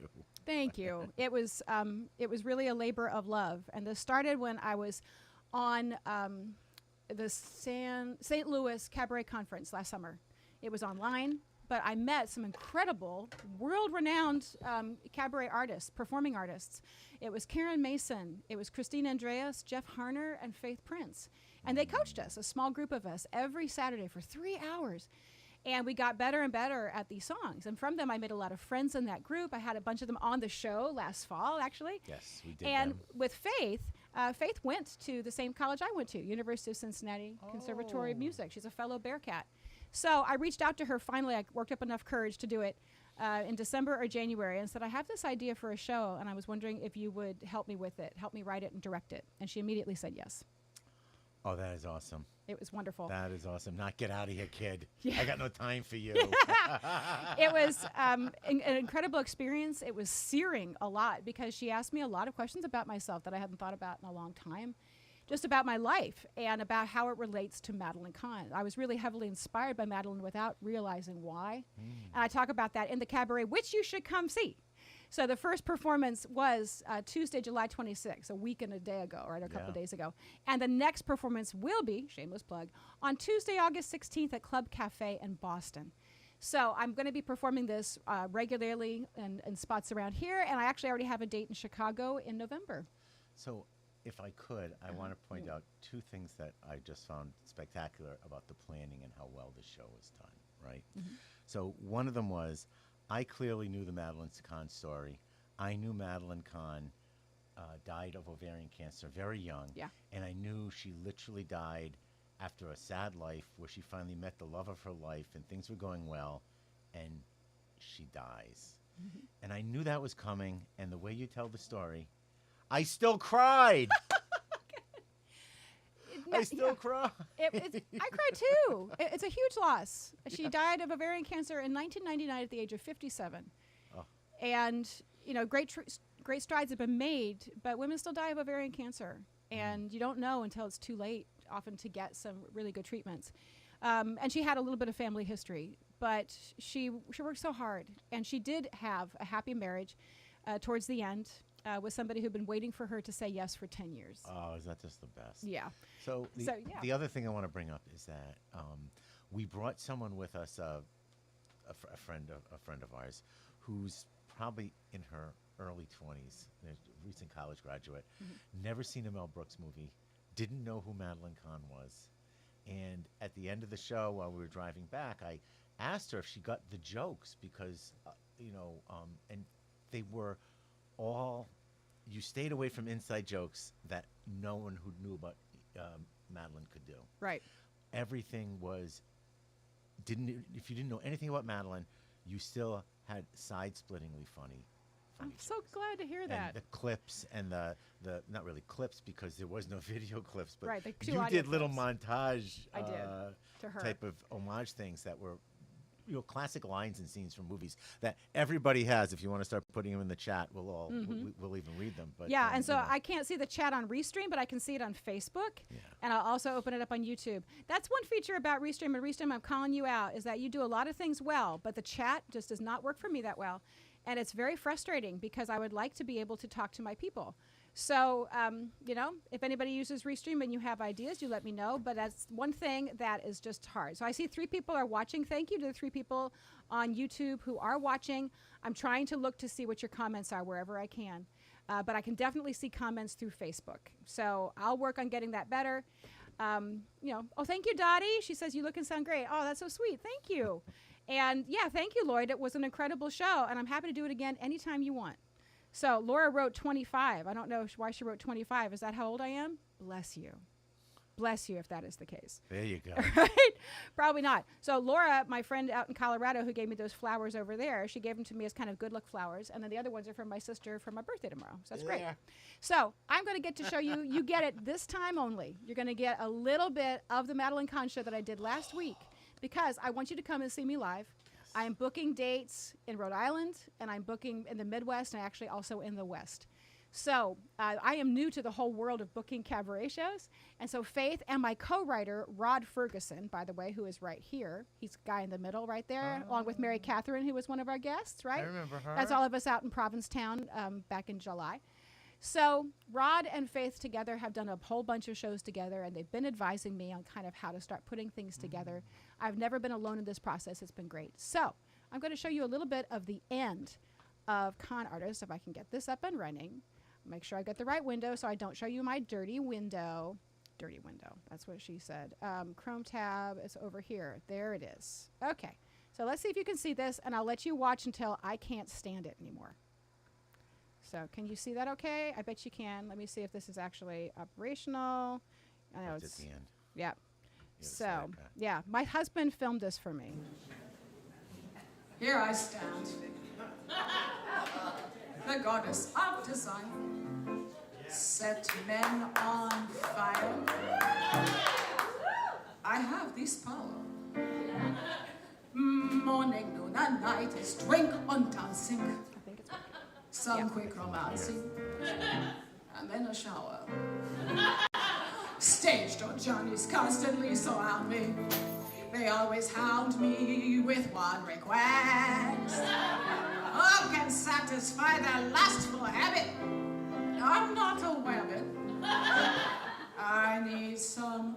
Thank you. It was really a labor of love, and this started when I was on the St. Louis Cabaret Conference last summer. It was online, but I met some incredible, world-renowned cabaret artists, performing artists. It was Karen Mason, it was Christine Andreas, Jeff Harner, and Faith Prince, and they coached us, a small group of us, every Saturday for 3 hours. And we got better and better at these songs. And from them, I made a lot of friends in that group. I had a bunch of them on the show last fall, actually. Yes, we did. And them. with Faith, Faith went to the same college I went to, University of Cincinnati Conservatory of Oh. Music. She's a fellow Bearcat. So I reached out to her finally. I worked up enough courage to do it in December or January and said, I have this idea for a show, and I was wondering if you would help me with it, help me write it and direct it. And she immediately said yes. Oh, that is awesome. It was wonderful. That is awesome. Not get out of here, kid. Yeah. I got no time for you. It was an incredible experience. It was searing a lot because she asked me a lot of questions about myself that I hadn't thought about in a long time, just about my life and about how it relates to Madeline Kahn. I was really heavily inspired by Madeline without realizing why. And I talk about that in the cabaret, which you should come see. So the first performance was Tuesday, July 26th, a week and a day ago, right, a couple Yeah. days ago. And the next performance will be, shameless plug, on Tuesday, August 16th at Club Cafe in Boston. So I'm going to be performing this regularly in spots around here, and I actually already have a date in Chicago in November. So, if I could, I want to point out two things that I just found spectacular about the planning and how well the show was done, right? So, one of them was I clearly knew the Madeline Kahn story. I knew Madeline Kahn died of ovarian cancer very young. Yeah. And I knew she literally died after a sad life where she finally met the love of her life and things were going well, and she dies. And I knew that was coming, and the way you tell the story, I still cried. I still cry. I cried too. It's a huge loss. She died of ovarian cancer in 1999 at the age of 57. Oh. And, you know, great strides have been made, but women still die of ovarian cancer. And you don't know until it's too late, often, to get some really good treatments. And she had a little bit of family history, but she worked so hard. And she did have a happy marriage towards the end with somebody who'd been waiting for her to say yes for 10 years. Oh, is that just the best? Yeah. So the, So, yeah. the other thing I want to bring up is that we brought someone with us, a friend of ours, who's probably in her early 20s, a recent college graduate, never seen a Mel Brooks movie, didn't know who Madeline Kahn was, and at the end of the show, while we were driving back, I asked her if she got the jokes because, and they were all. You stayed away from inside jokes that no one who knew about Madeline could do. Right. Everything was if you didn't know anything about Madeline, you still had side-splittingly funny I'm so jokes. glad to hear that. And the clips and the not really clips because there was no video clips, but Right, the two you audio did little clips. montage I did, to her. type of homage things that were classic lines and scenes from movies that everybody has. If you want to start putting them in the chat, we'll all we'll even read them. But Yeah, and so you know. I can't see the chat on Restream, but I can see it on Facebook, Yeah. and I'll also open it up on YouTube. That's one feature about Restream, and Restream, I'm calling you out, is that you do a lot of things well, but the chat just does not work for me that well. And it's very frustrating because I would like to be able to talk to my people. So, if anybody uses Restream and you have ideas, you let me know. But that's one thing that is just hard. So I see 3 people are watching. Thank you to the 3 people on YouTube who are watching. I'm trying to look to see what your comments are wherever I can. But I can definitely see comments through Facebook. So I'll work on getting that better. Oh, thank you, Dottie. She says, you look and sound great. Oh, that's so sweet. Thank you. And yeah, thank you, Lloyd. It was an incredible show, and I'm happy to do it again anytime you want. So Laura wrote 25. I don't know why she wrote 25. Is that how old I am? Bless you. bless you if that is the case. There you go. Right? Probably not. So Laura, my friend out in Colorado who gave me those flowers over there, she gave them to me as kind of good luck flowers. And then the other ones are from my sister for my birthday tomorrow. So that's great. Yeah. So I'm going to get to show you. You get it this time only. You're going to get a little bit of the Madeline Kahn show that I did last week because I want you to come and see me live. I am booking dates in Rhode Island, and I'm booking in the Midwest, and actually also in the West. So I am new to the whole world of booking cabaret shows. And so Faith and my co-writer, Rod Ferguson, by the way, who is right here. He's the guy in the middle right there, along with Mary Catherine, who was one of our guests, right? I remember her. That's all of us out in Provincetown back in July. So Rod and Faith together have done a whole bunch of shows together, and they've been advising me on kind of how to start putting things together. I've never been alone in this process. It's been great. So I'm going to show you a little bit of the end of Con Artist, if I can get this up and running. Make sure I get the right window so I don't show you my dirty window. Dirty window. That's what she said. Chrome tab is over here. There it is. Okay. So let's see if you can see this, and I'll let you watch until I can't stand it anymore. So can you see that okay? I bet you can. Let me see if this is actually operational. I know That's it's at the end. yeah. The other So, side, okay. yeah, my husband filmed this for me. Here I stand, the goddess of design, set men on fire. I have this power. Morning, noon, and night is drink on dancing, I think it's some Yeah. quick romancing, and then a shower. Stage door journeys constantly surround me. They always hound me with one request. Who can satisfy their lustful habit? I'm not a wabbit. I need some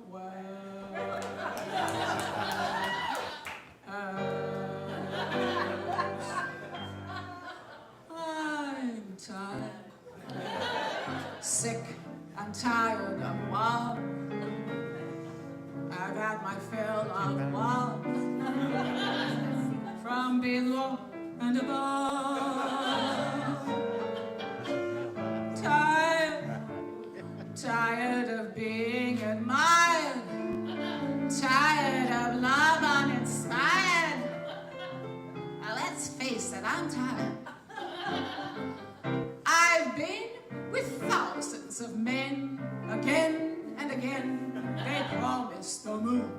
I'm tired, sick and tired of love. I got my fill of love from below and above. Tired of being admired, tired of love uninspired. Now let's face it, I'm tired. I've been with thousands of men again and again. They promise the moon.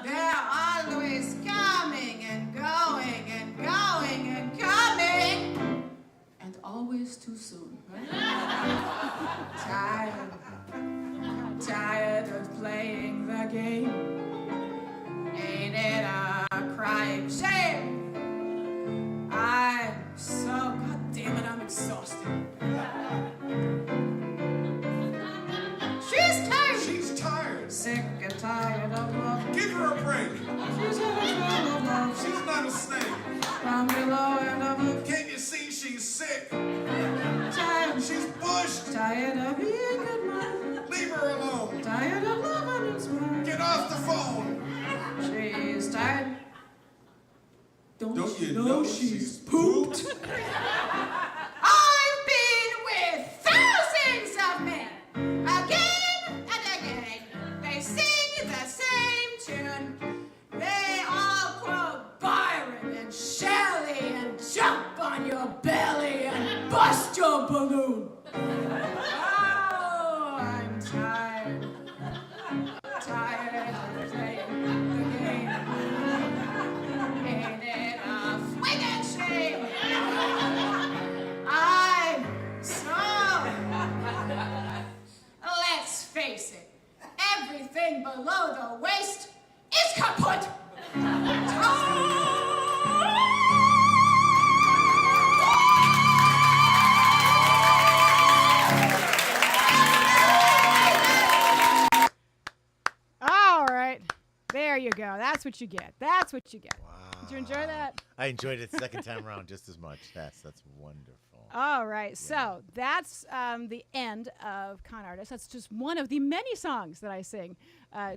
They're always coming and going and going and coming, and always too soon. Right? Tired of playing the game. Ain't it a crying shame? I'm so, God damn it, I'm exhausted. She's tired. She's tired. Sick and tired of love. Give her a break. She's having trouble of love. She's not a snake. From below and above. Can't you see she's sick? Tired. She's bushed. Tired of being admired. Leave her alone. Tired of love uninspired. Get off the phone. She's tired. Don't you know she's pooped? I've been with thousands of men. Again and again. They sing the same tune. They all quote Byron and Shelley and jump on your belly and bust your balloon. Oh, I'm tired. Tired of playing the game. Ain't it a friggin' shame? I'm so... Let's face it, everything below the waist is kaput. all right. There you go. That's what you get. That's what you get. Wow. Did you enjoy that? I enjoyed it second time around just as much. That's wonderful. All right, so that's the end of Con Artist. That's just one of the many songs that I sing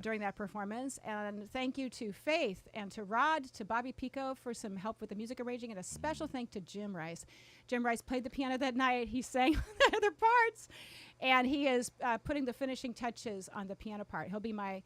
during that performance. And thank you to Faith and to Rod, to Bobby Pico for some help with the music arranging, and a special thank to Jim Rice. Jim Rice played the piano that night. He sang the other parts, and he is putting the finishing touches on the piano part. He'll be my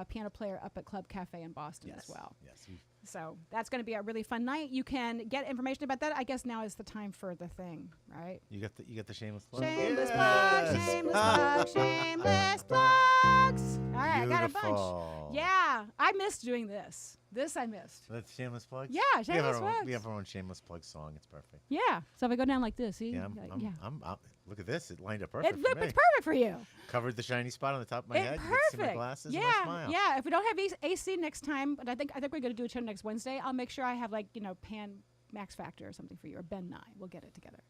piano player up at Club Cafe in Boston as well. Yes. So that's going to be a really fun night. You can get information about that. I guess now is the time for the thing, right? You got the shameless plug. Shameless plug, shameless plug, shameless plugs. All right, I got a bunch. Beautiful. Yeah, I missed doing this. This I missed. That's shameless plug. Yeah, We shameless have our own, plugs. we have our own shameless plug song. It's perfect. Yeah. So if I go down like this, see? Yeah, look at this. It lined up perfect for me. It's perfect for you. Covered the shiny spot on the top of my head. You get to see my Perfect. glasses Yeah, and my smile. yeah. If we don't have AC next time, but I think we're going to do a show next Wednesday. I'll make sure I have Pan Max Factor or something for you, or Ben Nye. We'll get it together.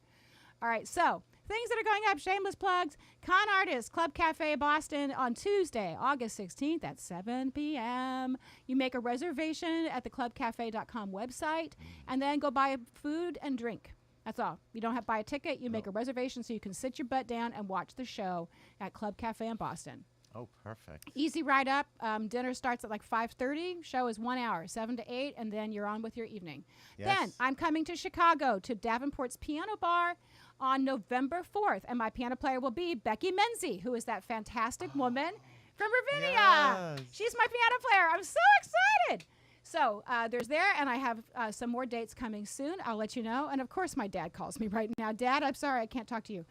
All right, so things that are going up, shameless plugs. Con Artist, Club Cafe Boston on Tuesday, August 16th at 7 p.m. You make a reservation at the clubcafe.com website, and then go buy food and drink. That's all. You don't have to buy a ticket. You make a reservation so you can sit your butt down and watch the show at Club Cafe in Boston. Oh, perfect. Easy ride up. Dinner starts at like 5:30. Show is 1 hour, 7 to 8, and then you're on with your evening. Yes. Then I'm coming to Chicago to Davenport's Piano Bar on November 4th, and my piano player will be Becky Menzie, who is that fantastic woman from Ravinia. Yes. She's my piano player. I'm so excited. So there's there, and I have some more dates coming soon. I'll let you know. And, of course, my dad calls me right now. Dad, I'm sorry, I can't talk to you.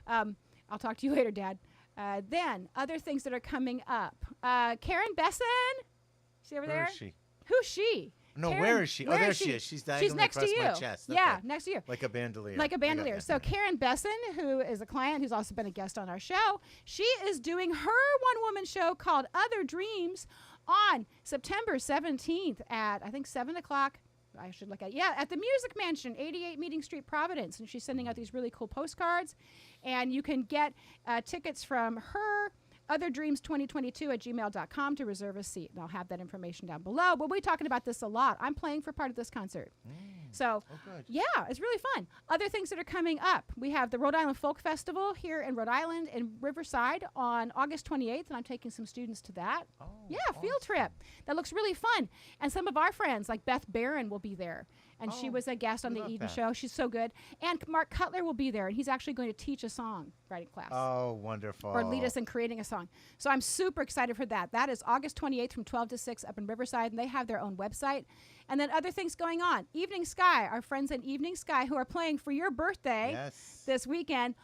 I'll talk to you later, Dad. Then other things that are coming up. Karen Besson. See over Where there? is she? Who's she? No, Karen, where is she? where Oh, there is she is. She's diagonally next to across you. my chest. Yeah, Okay. next to you. Like a bandolier. Like a I got bandolier. that. So Karen Besson, who is a client who's also been a guest on our show, she is doing her one-woman show called Other Dreams on September 17th at, I think, 7 o'clock. I should look at it. Yeah, at the Music Mansion, 88 Meeting Street, Providence. And she's sending out these really cool postcards. And you can get tickets from her, otherdreams2022@gmail.com to reserve a seat. And I'll have that information down below. We'll be talking about this a lot. I'm playing for part of this concert. So, good. yeah, it's really fun. Other things that are coming up. We have the Rhode Island Folk Festival here in Rhode Island in Riverside on August 28th, and I'm taking some students to that. Oh, Yeah, field trip. That looks really fun. And some of our friends, like Beth Barron, will be there. And she Oh, was a guest on we the love Eden Beth. Show. She's so good. And Mark Cutler will be there, and he's actually going to teach a song writing class. Oh, wonderful. Or lead us in creating a song. So I'm super excited for that. That is August 28th from 12 to 6 up in Riverside, and they have their own website. And then other things going on. Evening Sky, our friends at Evening Sky who are playing for your birthday Yes. this weekend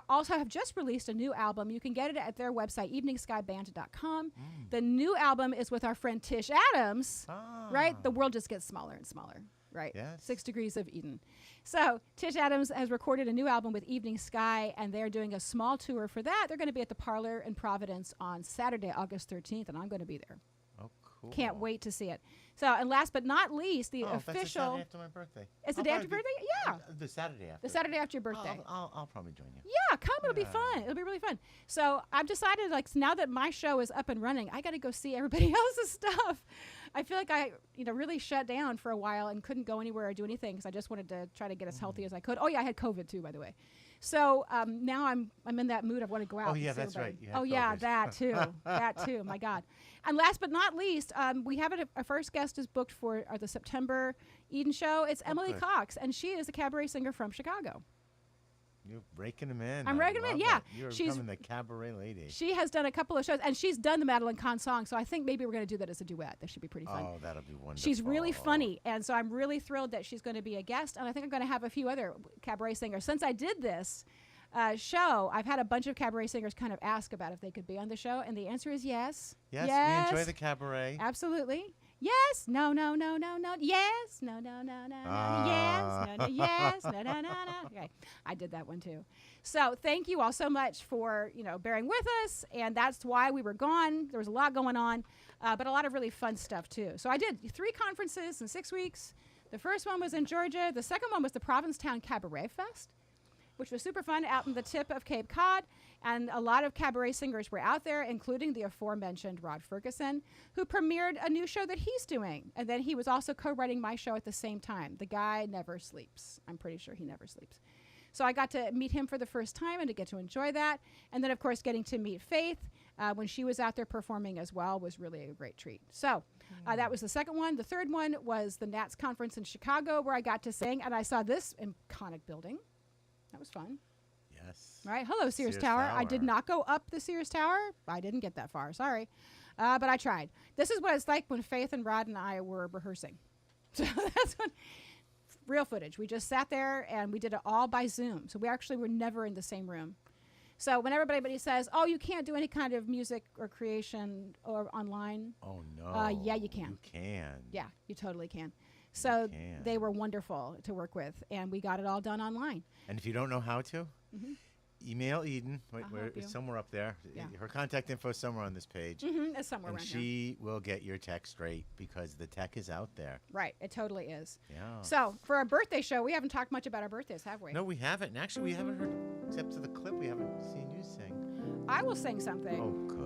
also have just released a new album. You can get it at their website, eveningskyband.com. The new album is with our friend Tish Adams, right? The world just gets smaller and smaller, right? Yes. 6 Degrees of Eden. So Tish Adams has recorded a new album with Evening Sky, and they're doing a small tour for that. They're going to be at the Parlor in Providence on Saturday, August 13th, and I'm going to be there. Oh, cool. Can't wait to see it. So, and last but not least, the That's the official... Saturday after my birthday. Is the I'll day after probably birthday? Yeah. The Saturday after. The Saturday after your birthday. I'll probably join you. Yeah, come. It'll be fun. It'll be really fun. So I've decided, now that my show is up and running, I got to go see everybody else's stuff. I feel like I, really shut down for a while and couldn't go anywhere or do anything because I just wanted to try to get as healthy as I could. Oh yeah, I had COVID too, by the way. So now I'm in that mood. I want to go out. Oh, and yeah, see that's everybody. right. You had Oh yeah, COVID. that too. That too. My God. And last but not least, we have our first guest is booked for the September Eden show. It's Emily good. Cox, and she is a cabaret singer from Chicago. You're raking them in. I'm I raking 'em in, love yeah. it. You're She's- becoming the cabaret lady. She has done a couple of shows, and she's done the Madeline Kahn song, so I think maybe we're going to do that as a duet. That should be pretty fun. Oh, that'll be wonderful. She's really funny, and so I'm really thrilled that she's going to be a guest, and I think I'm going to have a few other cabaret singers. Since I did this show, I've had a bunch of cabaret singers kind of ask about if they could be on the show, and the answer is yes. Yes, we enjoy the cabaret. Absolutely. Yes. No, no, no, no, no. Yes. No, no, no, no, no. Yes. No, no, yes. No, no, no, no. Okay. I did that one too. So thank you all so much for, bearing with us. And that's why we were gone. There was a lot going on, but a lot of really fun stuff too. So I did 3 conferences in 6 weeks. The first one was in Georgia. The second one was the Provincetown Cabaret Fest. which was super fun out in the tip of Cape Cod. And a lot of cabaret singers were out there, including the aforementioned Rod Ferguson, who premiered a new show that he's doing. And then he was also co-writing my show at the same time. The guy never sleeps. I'm pretty sure he never sleeps. So I got to meet him for the first time and to get to enjoy that. And then, of course, getting to meet Faith when she was out there performing as well was really a great treat. So that was the second one. The third one was the Nats conference in Chicago, where I got to sing. And I saw this iconic building. That was fun. Yes. Right. Hello, Sears Tower. I did not go up the Sears Tower. I didn't get that far. Sorry. But I tried. This is what it's like when Faith and Rod and I were rehearsing. So that's what real footage. We just sat there and we did it all by Zoom. So we actually were never in the same room. So when everybody says, oh, you can't do any kind of music or creation or online. Oh, no. Yeah, you can. You can. Yeah, you totally can. So they were wonderful to work with, and we got it all done online. And if you don't know how to, email Eden. Wait, I'll help it's you. somewhere up there. Yeah. Her contact info is somewhere on this page. It's somewhere And around here. she will get your tech straight because the tech is out there. Right, it totally is. Yeah. So for our birthday show, we haven't talked much about our birthdays, have we? No, we haven't. And actually, we haven't heard, except to the clip, we haven't seen you sing. I will sing something. Oh, good.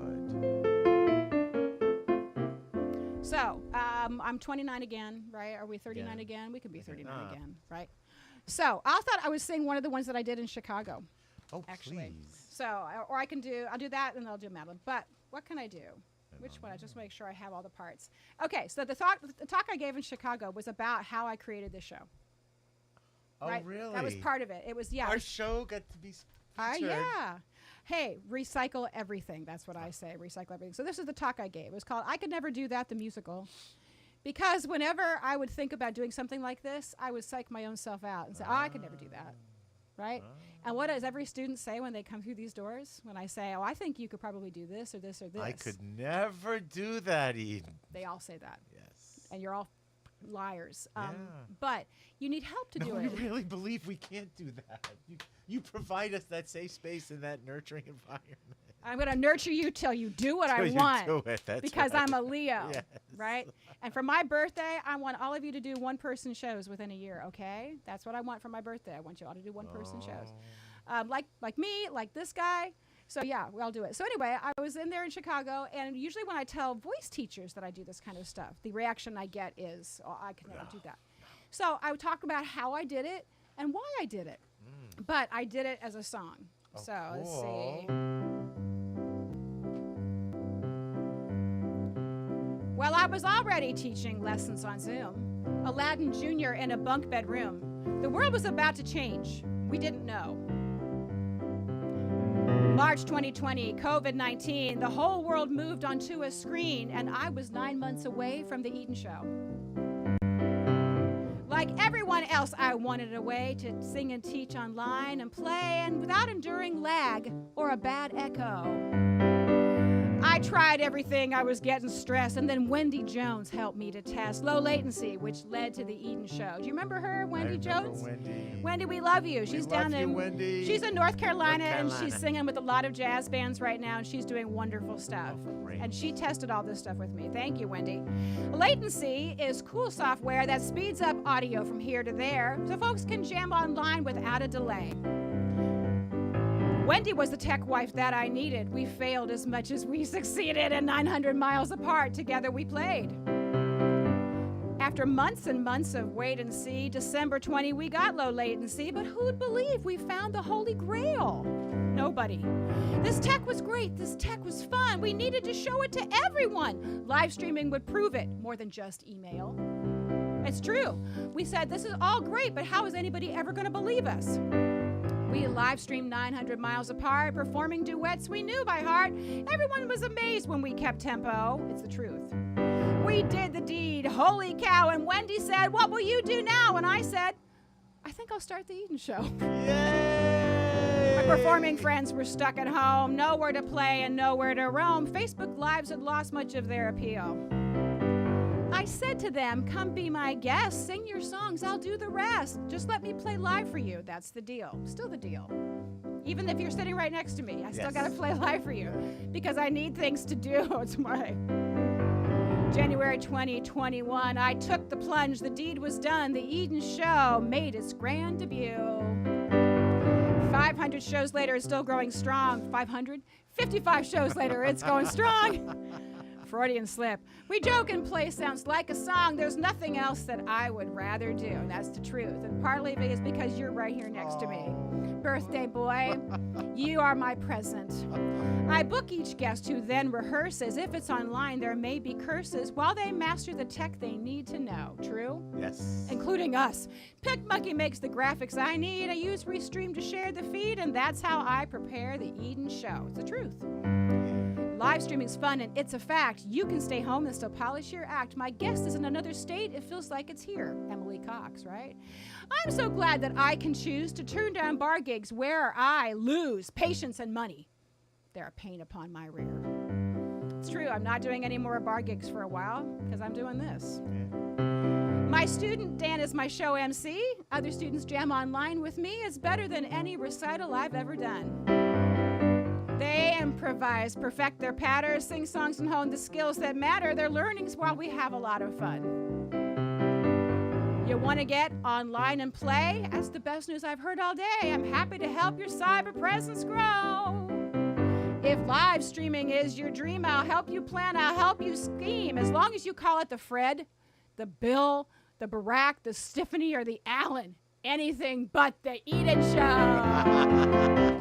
So I'm 29 again, right? Are we 39 Yeah. again? We could be I think 39 not. again, right? So I thought I would sing one of the ones that I did in Chicago. Oh, Actually. please. So, or I'll do that and I'll do Madeline. But what can I do? Which one? I just make sure I have all the parts. Okay, so the talk I gave in Chicago was about how I created this show. Oh, right? really? That was part of it. It was, yeah. Our show got to be featured. Yeah. Hey, recycle everything. That's what I say. Recycle everything. So this is the talk I gave. It was called I Could Never Do That, the musical. Because whenever I would think about doing something like this, I would psych my own self out and say, I could never do that. Right? And what does every student say when they come through these doors? When I say, oh, I think you could probably do this or this or this. I could never do that, Eden. They all say that. Yes. And you're all liars. Yeah. But you need help to No, do we it. really believe we can't do that. You provide us that safe space and that nurturing environment. I'm going to nurture you till you do what I Till you want. do it, that's because right. I'm a Leo, Yes. right? And for my birthday, I want all of you to do one-person shows within a year, okay? That's what I want for my birthday. I want you all to do one-person shows. Like me, like this guy. So, yeah, we all do it. So, anyway, I was in there in Chicago, and usually when I tell voice teachers that I do this kind of stuff, the reaction I get is, oh, I can never do that. So I would talk about how I did it and why I did it. But I did it as a song. Oh, so, let's cool. see. Well, I was already teaching lessons on Zoom. Aladdin Jr. in a bunk bed room. The world was about to change. We didn't know. March 2020, COVID-19, the whole world moved onto a screen, and I was 9 months away from the Eden Show. Like everyone else, I wanted a way to sing and teach online and play, and without enduring lag or a bad echo. I tried everything, I was getting stressed, and then Wendy Jones helped me to test low latency, which led to the Eden Show. Do you remember her, Wendy I remember Jones? Wendy. Wendy, we love you. She's love down you, in Wendy. She's in North Carolina, and she's Carolina. singing with a lot of jazz bands right now, and she's doing wonderful stuff. great. And she tested all this stuff with me. Thank you, Wendy. Latency is cool software that speeds up audio from here to there, so folks can jam online without a delay. Wendy was the tech wife that I needed. We failed as much as we succeeded, and 900 miles apart, together we played. After months and months of wait and see, December 20, we got low latency, but who'd believe we found the Holy Grail? Nobody. This tech was great. This tech was fun. We needed to show it to everyone. Live streaming would prove it, more than just email. It's true. We said, this is all great, but how is anybody ever going to believe us? We live streamed 900 miles apart, performing duets we knew by heart. Everyone was amazed when we kept tempo. It's the truth. We did the deed. Holy cow. And Wendy said, what will you do now? And I said, I think I'll start the Eden Show. Yay! My performing friends were stuck at home, nowhere to play and nowhere to roam. Facebook Lives had lost much of their appeal. I said to them, come be my guest, sing your songs, I'll do the rest. Just let me play live for you. That's the deal. Still the deal. Even if you're sitting right next to me, I still Yes. got to play live for you because I need things to do. It's my January 2021. I took the plunge. The deed was done. The Eden Show made its grand debut. 500 shows later, it's still growing strong. 555 shows later, it's going strong. Freudian slip. We joke and play sounds like a song. There's nothing else that I would rather do. And that's the truth. And partly of it is because you're right here next to me. Birthday boy, you are my present. I book each guest who then rehearses. If it's online, there may be curses while they master the tech they need to know. True? Yes. Including us. PicMonkey makes the graphics I need. I use Restream to share the feed, and that's how I prepare the Eden Show. It's the truth. Live streaming's fun, and it's a fact. You can stay home and still polish your act. My guest is in another state. It feels like it's here. Emily Cox, right? I'm so glad that I can choose to turn down bar gigs where I lose patience and money. They're a pain upon my rear. It's true. I'm not doing any more bar gigs for a while because I'm doing this. My student, Dan, is my show MC. Other students jam online with me. It's better than any recital I've ever done. They improvise, perfect their patterns, sing songs, and hone the skills that matter. Their learnings while we have a lot of fun. You want to get online and play? That's the best news I've heard all day. I'm happy to help your cyber presence grow. If live streaming is your dream, I'll help you plan, I'll help you scheme. As long as you call it the Fred, the Bill, the Barack, the Stephanie, or the Allen. Anything but the Eden Show.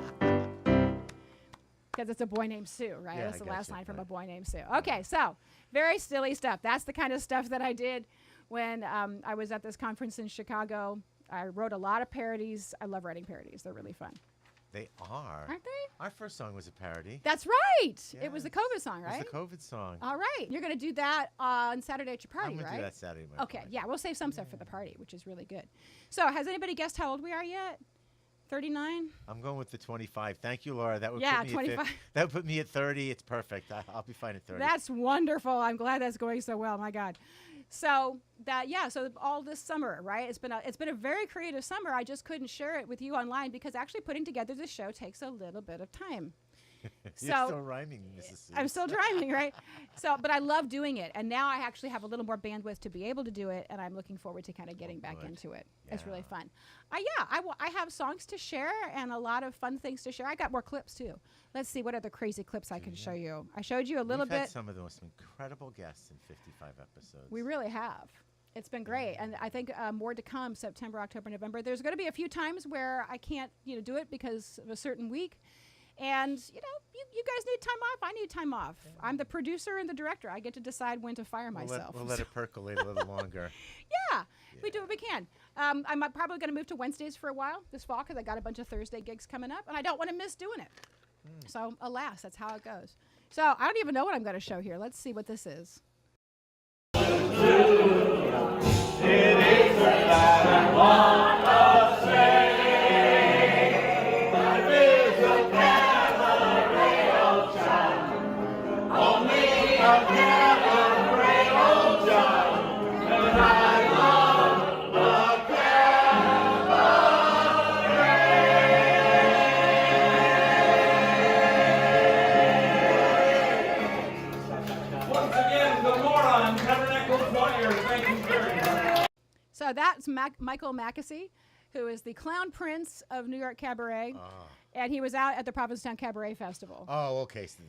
Because it's a boy named Sue, right? Yeah, That's the I last gotcha, line from right. A Boy Named Sue. Okay, so very silly stuff. That's the kind of stuff that I did when I was at this conference in Chicago. I wrote a lot of parodies. I love writing parodies. They're really fun. They are. Aren't they? Our first song was a parody. That's right. Yeah, It was the COVID song, right? It was the COVID song. All right. You're going to do that on Saturday at your party, I'm going right? to do that Saturday. at my Okay, party. yeah, we'll save some stuff for the party, which is really good. So has anybody guessed how old we are yet? 39? I'm going with the 25. Thank you, Laura. That would Yeah, put me 25. At that would put me at 30. It's perfect. I'll be fine at 30. That's wonderful. I'm glad that's going so well. My God. So so all this summer, right? It's been a very creative summer. I just couldn't share it with you online because actually putting together this show takes a little bit of time. You're So still rhyming, Mrs. Seuss. I'm still driving, right? But I love doing it, and now I actually have a little more bandwidth to be able to do it, and I'm looking forward to kind of getting back good. into it. It's really Yeah. fun. I have songs to share and a lot of fun things to share. I got more clips too. Let's see what other crazy clips I can show you. I showed you a little We've had bit. some of the most incredible guests in 55 episodes. We really have. It's been great, and I think more to come. September, October, November. There's going to be a few times where I can't, do it because of a certain week. And, you guys need time off. I need time off. Yeah. I'm the producer and the director. I get to decide when to fire myself. We'll let it percolate a little longer. Yeah, we do what we can. I'm probably going to move to Wednesdays for a while this fall because I got a bunch of Thursday gigs coming up, and I don't want to miss doing it. So, alas, that's how it goes. So, I don't even know what I'm going to show here. Let's see what this is. Once again, the moron, Tabernacle Choir. Thank you very much. So that's Michael Mackesy, who is the Clown Prince of New York Cabaret, and he was out at the Provincetown Cabaret Festival. Oh, okay. So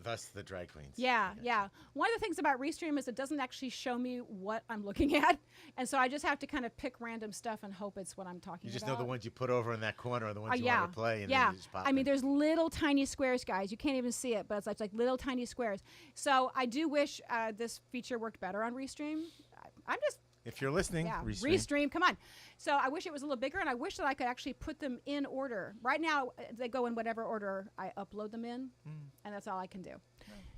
thus the drag queens. Yeah, yeah. One of the things about Restream is it doesn't actually show me what I'm looking at, and so I just have to kind of pick random stuff and hope it's what I'm talking about. You just know the ones you put over in that corner are the ones you yeah, want to play, and yeah. then you just pop I mean, in. there's little tiny squares, guys. You can't even see it, but it's like little tiny squares. So I do wish this feature worked better on Restream. I'm just If you're listening, yeah, Restream. come on. So I wish it was a little bigger, and I wish that I could actually put them in order. Right now, they go in whatever order I upload them in, and that's all I can do.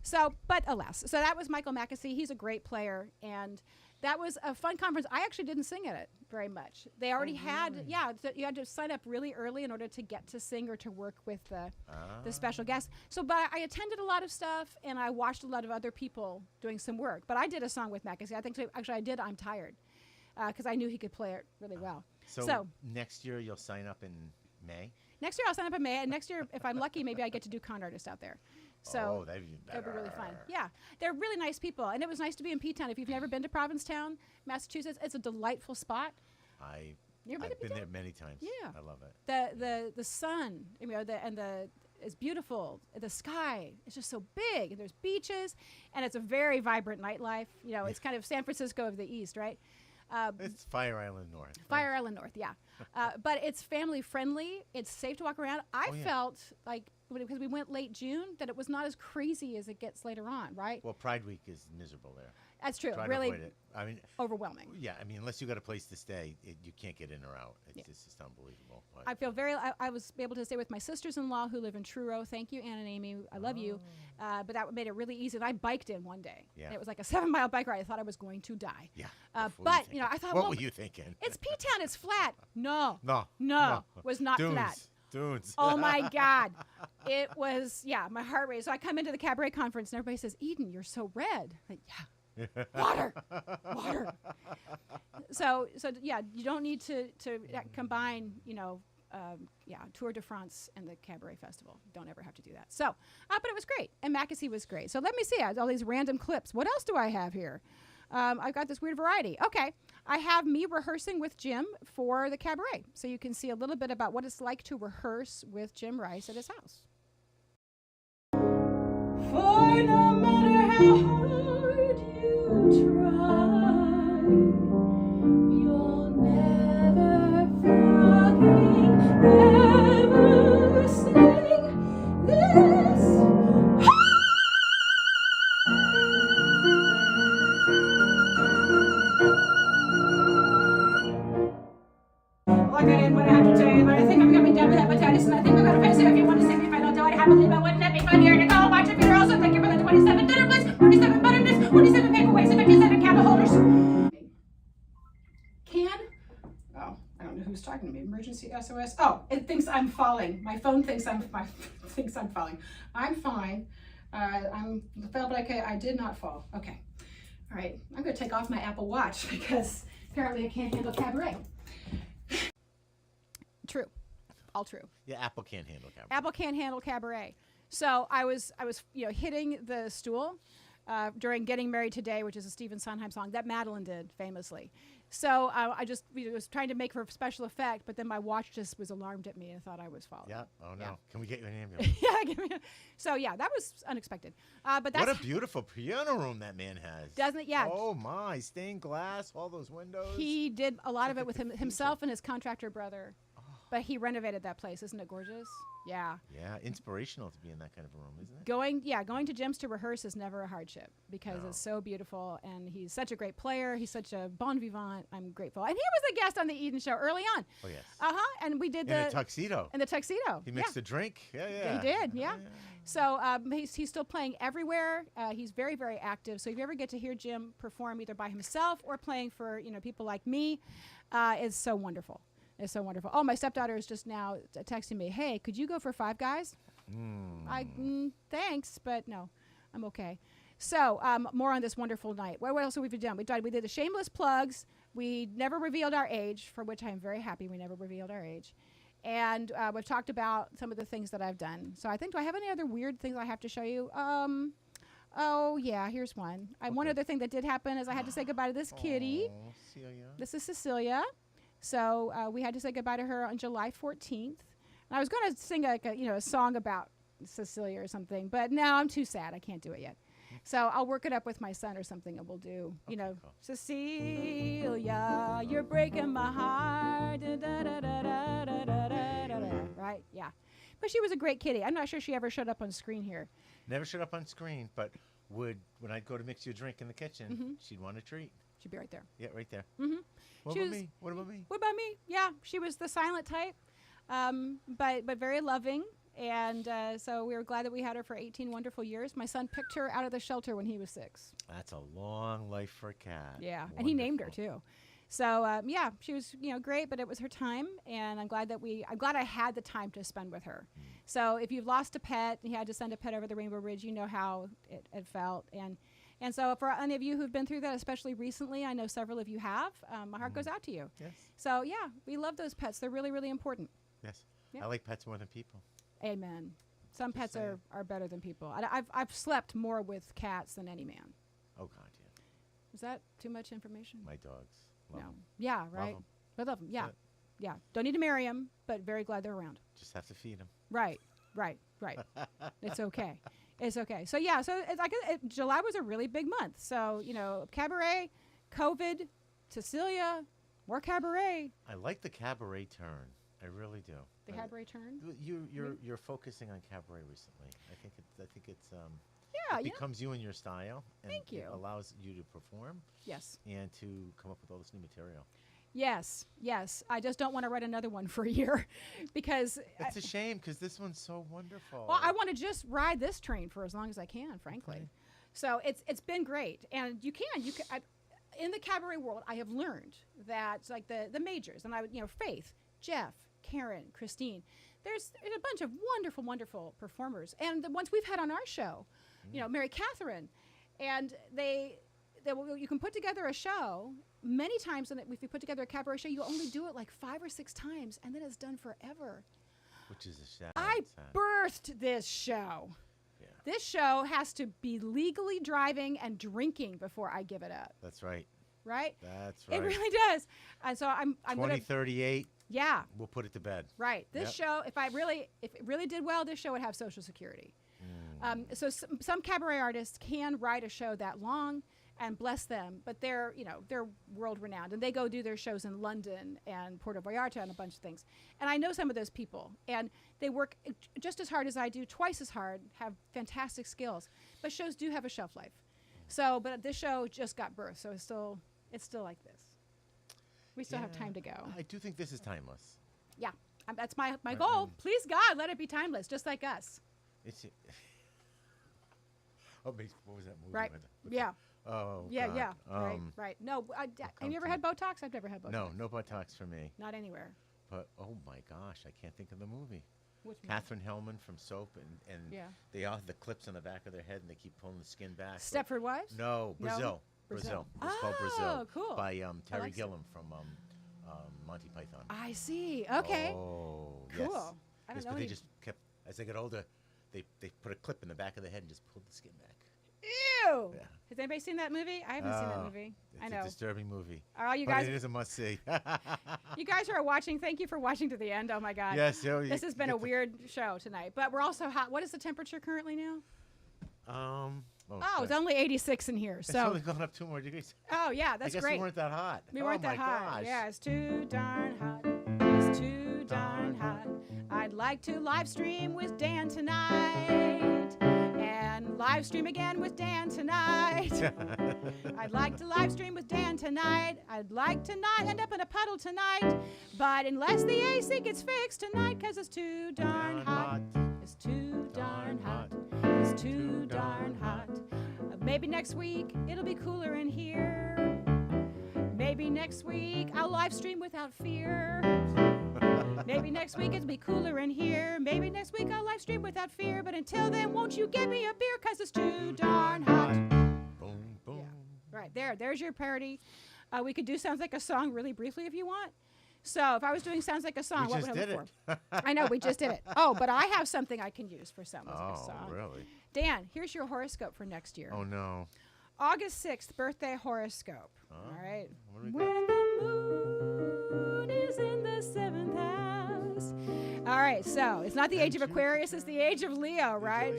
So, but alas. So that was Michael Mackesy. He's a great player, and that was a fun conference. I actually didn't sing at it very much. They already had, you had to sign up really early in order to get to sing or to work with the special guests. So, but I attended a lot of stuff, and I watched a lot of other people doing some work. But I did a song with Mackesy. I think actually I did I'm Tired, because I knew he could play it really well. So next year you'll sign up in May? Next year I'll sign up in May, and next year, if I'm lucky, maybe I get to do con artist out there. So that'd be better. that'd be really fun. Yeah, they're really nice people, and it was nice to be in P-Town. If you've never been to Provincetown, Massachusetts, it's a delightful spot. I You ever I've been been to there many times. Yeah. I love it. the sun, you know, it's beautiful. The sky is just so big, and there's beaches, and it's a very vibrant nightlife. You know, it's kind of San Francisco of the East, right? It's Fire Island North. Fire Island North, yeah. But it's family friendly. It's safe to walk around. I Oh, yeah. felt like, because we went late June, that it was not as crazy as it gets later on, right? Well, Pride Week is miserable there. That's true. Try Really to avoid it. I mean, overwhelming. yeah. I mean, unless you got a place to stay, you can't get in or out. It's just unbelievable. But I feel I was able to stay with my sisters-in-law who live in Truro. Thank you, Ann and Amy. I love you. But that made it really easy. And I biked in one day. Yeah. And it was like a 7-mile bike ride. I thought I was going to die. yeah. But, What were you know, I thought, what well, were you thinking? it's P-Town. It's flat. No. No. Was not Dunes. flat. Dunes. Oh my God. It was, my heart rate. So I come into the cabaret conference and everybody says, Eden, you're so red. Like, yeah. Water. So yeah, you don't need to combine, Tour de France and the Cabaret Festival. Don't ever have to do that. So, but it was great. And Macassee was great. So let me see. I have all these random clips. What else do I have here? I've got this weird variety. Okay. I have me rehearsing with Jim for the Cabaret. So you can see a little bit about what it's like to rehearse with Jim Rice at his house. For no matter how hard you try, you'll never fucking ever sing this. Like I didn't want to have to tell you, but I think I'm coming down with hepatitis, and I think I'm going to face it. If you want to see me, if I don't do it, I happily, but wouldn't it be funnier to go watch a funeral? So thank you for the 27 dinner plates, 47 butterness, 47 paperweights, and 57 candle holders. Oh, I don't know who's talking to me. Emergency SOS. Oh, it thinks I'm falling. My phone thinks I'm falling. I'm fine. I'm felt like I did not fall. Okay. All right. I'm going to take off my Apple Watch because apparently I can't handle cabaret. True. All true. Yeah, Apple can't handle cabaret. Apple can't handle cabaret. So I was hitting the stool during Getting Married Today, which is a Stephen Sondheim song that Madeline did famously. So I just was trying to make for special effect, but then my watch just was alarmed at me and thought I was falling. Yeah. Oh no. Yeah. Can we get you an ambulance? So yeah, that was unexpected. But that's What a beautiful piano room that man has. doesn't it? Yeah. Oh my, stained glass, all those windows. He did a lot of like it with a cathedral. himself and his contractor brother. But he renovated that place. Isn't it gorgeous? Yeah. Yeah, inspirational to be in that kind of a room, isn't it? Going to Jim's to rehearse is never a hardship because No. it's so beautiful, and he's such a great player. He's such a bon vivant. I'm grateful. And he was a guest on the Eden Show early on. Oh yes. And we did In a tuxedo. in the tuxedo. He mixed a drink. Yeah, yeah. He did, yeah. So he's still playing everywhere. He's very, very active. So if you ever get to hear Jim perform either by himself or playing for people like me, it's so wonderful. It's so wonderful. Oh, my stepdaughter is just now texting me, hey, could you go for Five Guys? Thanks, but no, I'm okay. So more on this wonderful night. What else have we done? We did the shameless plugs. We never revealed our age, for which I am very happy we never revealed our age. And we've talked about some of the things that I've done. So I think, do I have any other weird things I have to show you? Oh, yeah, here's one. One other thing that did happen is I had to say goodbye to this kitty. Oh, Celia. This is Cecilia. So we had to say goodbye to her on July 14th. And I was going to sing a song about Cecilia or something, but no, I'm too sad. I can't do it yet. So I'll work it up with my son or something, and we'll do, Cool. Cecilia, you're breaking my heart. Da, da, da, da, da, da, da, da, da, right? Yeah. But she was a great kitty. I'm not sure she ever showed up on screen here. Never showed up on screen, but when I'd go to mix you a drink in the kitchen, she'd want a treat. She'd be right there. Yeah, right there. Mm-hmm. What She about was- me? What about me? What about me? Yeah, she was the silent type, but very loving. And so we were glad that we had her for 18 wonderful years. My son picked her out of the shelter when he was 6. That's a long life for a cat. Yeah, and he named her Wonderful. too. So yeah, she was great, but it was her time, and I'm glad I had the time to spend with her. So if you've lost a pet, and you had to send a pet over the Rainbow Ridge, you know how it felt. And so for any of you who've been through that, especially recently, I know several of you have, my heart goes out to you. Yes. So yeah, we love those pets. They're really, really important. Yes. Yeah. I like pets more than people. Amen. Some Just pets saying. are better than people. I've slept more with cats than any man. Oh God, yeah. Is that too much information? My dogs. Love No. 'em. Yeah, right. 'em. I love them. Yeah. Yeah. Don't need to marry them, but very glad they're around. Just have to feed them. Right. It's okay. It's okay. So yeah, so it's like July was a really big month. So, cabaret, COVID, Cecilia, more cabaret. I like the cabaret turn. I really do. The cabaret turn. You're focusing on cabaret recently. I think it's Yeah, it yeah. becomes you and your style, and Thank you. it allows you to perform Yes. and to come up with all this new material. Yes. I just don't want to write another one for a year because It's a shame because this one's so wonderful. well, I want to just ride this train for as long as I can, frankly. Okay. So it's been great, and you can in the cabaret world, I have learned that like the majors, and Faith, Jeff, Karen, Christine. There's a bunch of wonderful performers, and the ones we've had on our show, Mary Catherine, and you can put together a show many times. And if you put together a cabaret show, you only do it like 5 or 6 times, and then it's done forever. Which is a sad. I sad. birthed this show. Yeah. This show has to be legally driving and drinking before I give it up. That's right. Right? That's right. It really does. And so I'm going to 2038. Yeah. We'll put it to bed. Right. This show, if it really did well, this show would have Social Security. So some cabaret artists can write a show that long, and bless them, but they're world renowned, and they go do their shows in London and Puerto Vallarta and a bunch of things. And I know some of those people, and they work just as hard as I do, twice as hard, have fantastic skills. But shows do have a shelf life. So, but this show just got birthed, so it's still like this. We still have time to go. I do think this is timeless. Yeah, that's my goal. Please God, let it be timeless, just like us. It's. What was that movie? Right. with Yeah. Oh. Yeah, God. yeah. Right. No, have you ever had Botox? I've never had Botox. No Botox for me. Not anywhere. But oh my gosh, I can't think of the movie. Which one? Catherine Hellman from Soap, and Yeah. they all have the clips on the back of their head, and they keep pulling the skin back. but- Stepford Wives? No, Brazil. Brazil. It's called Brazil. Oh, cool. By Terry like Gilliam from Monty Python. I see. Okay. Oh, Cool. yes. I don't Yes, know but they any- just kept, as they got older, they put a clip in the back of the head and just pulled the skin back. Ew. Yeah. Has anybody seen that movie? I haven't seen that movie. It's I know. a disturbing movie. All you But guys, it is a must see. you guys who are watching, thank you for watching to the end. Oh my God. Yes. This has been a weird show tonight, but we're also hot. What is the temperature currently now? Oh, it's only 86 in here. It's So. only gone up 2 more degrees. Oh yeah, I that's guess great. we weren't that hot. We weren't that my hot. Gosh. Yeah, it's too darn hot. It's too darn hot. I'd like to live stream with Dan tonight. And live stream again with Dan tonight. I'd like to live stream with Dan tonight. I'd like to not end up in a puddle tonight. But unless the AC gets fixed tonight, 'cause it's too darn hot. It's too darn hot. It's too darn hot. Maybe next week it'll be cooler in here. Maybe next week I'll live stream without fear. Maybe next week it'll be cooler in here. Maybe next week I'll live stream without fear. But until then, won't you give me a beer? 'Cause it's too darn hot. Boom, boom. Yeah. Right, there's your parody. We could do Sounds Like a Song really briefly if you want. So if I was doing Sounds Like a Song, We what just would I did look it. for? I know, we just did it. Oh, but I have something I can use for Sounds Like a Oh, Song. really? Dan, here's your horoscope for next year. Oh, no. August 6th, birthday horoscope. All right. What do we When the moon is in the 7th house. All right, so it's not the age of Aquarius, it's the age of Leo, right?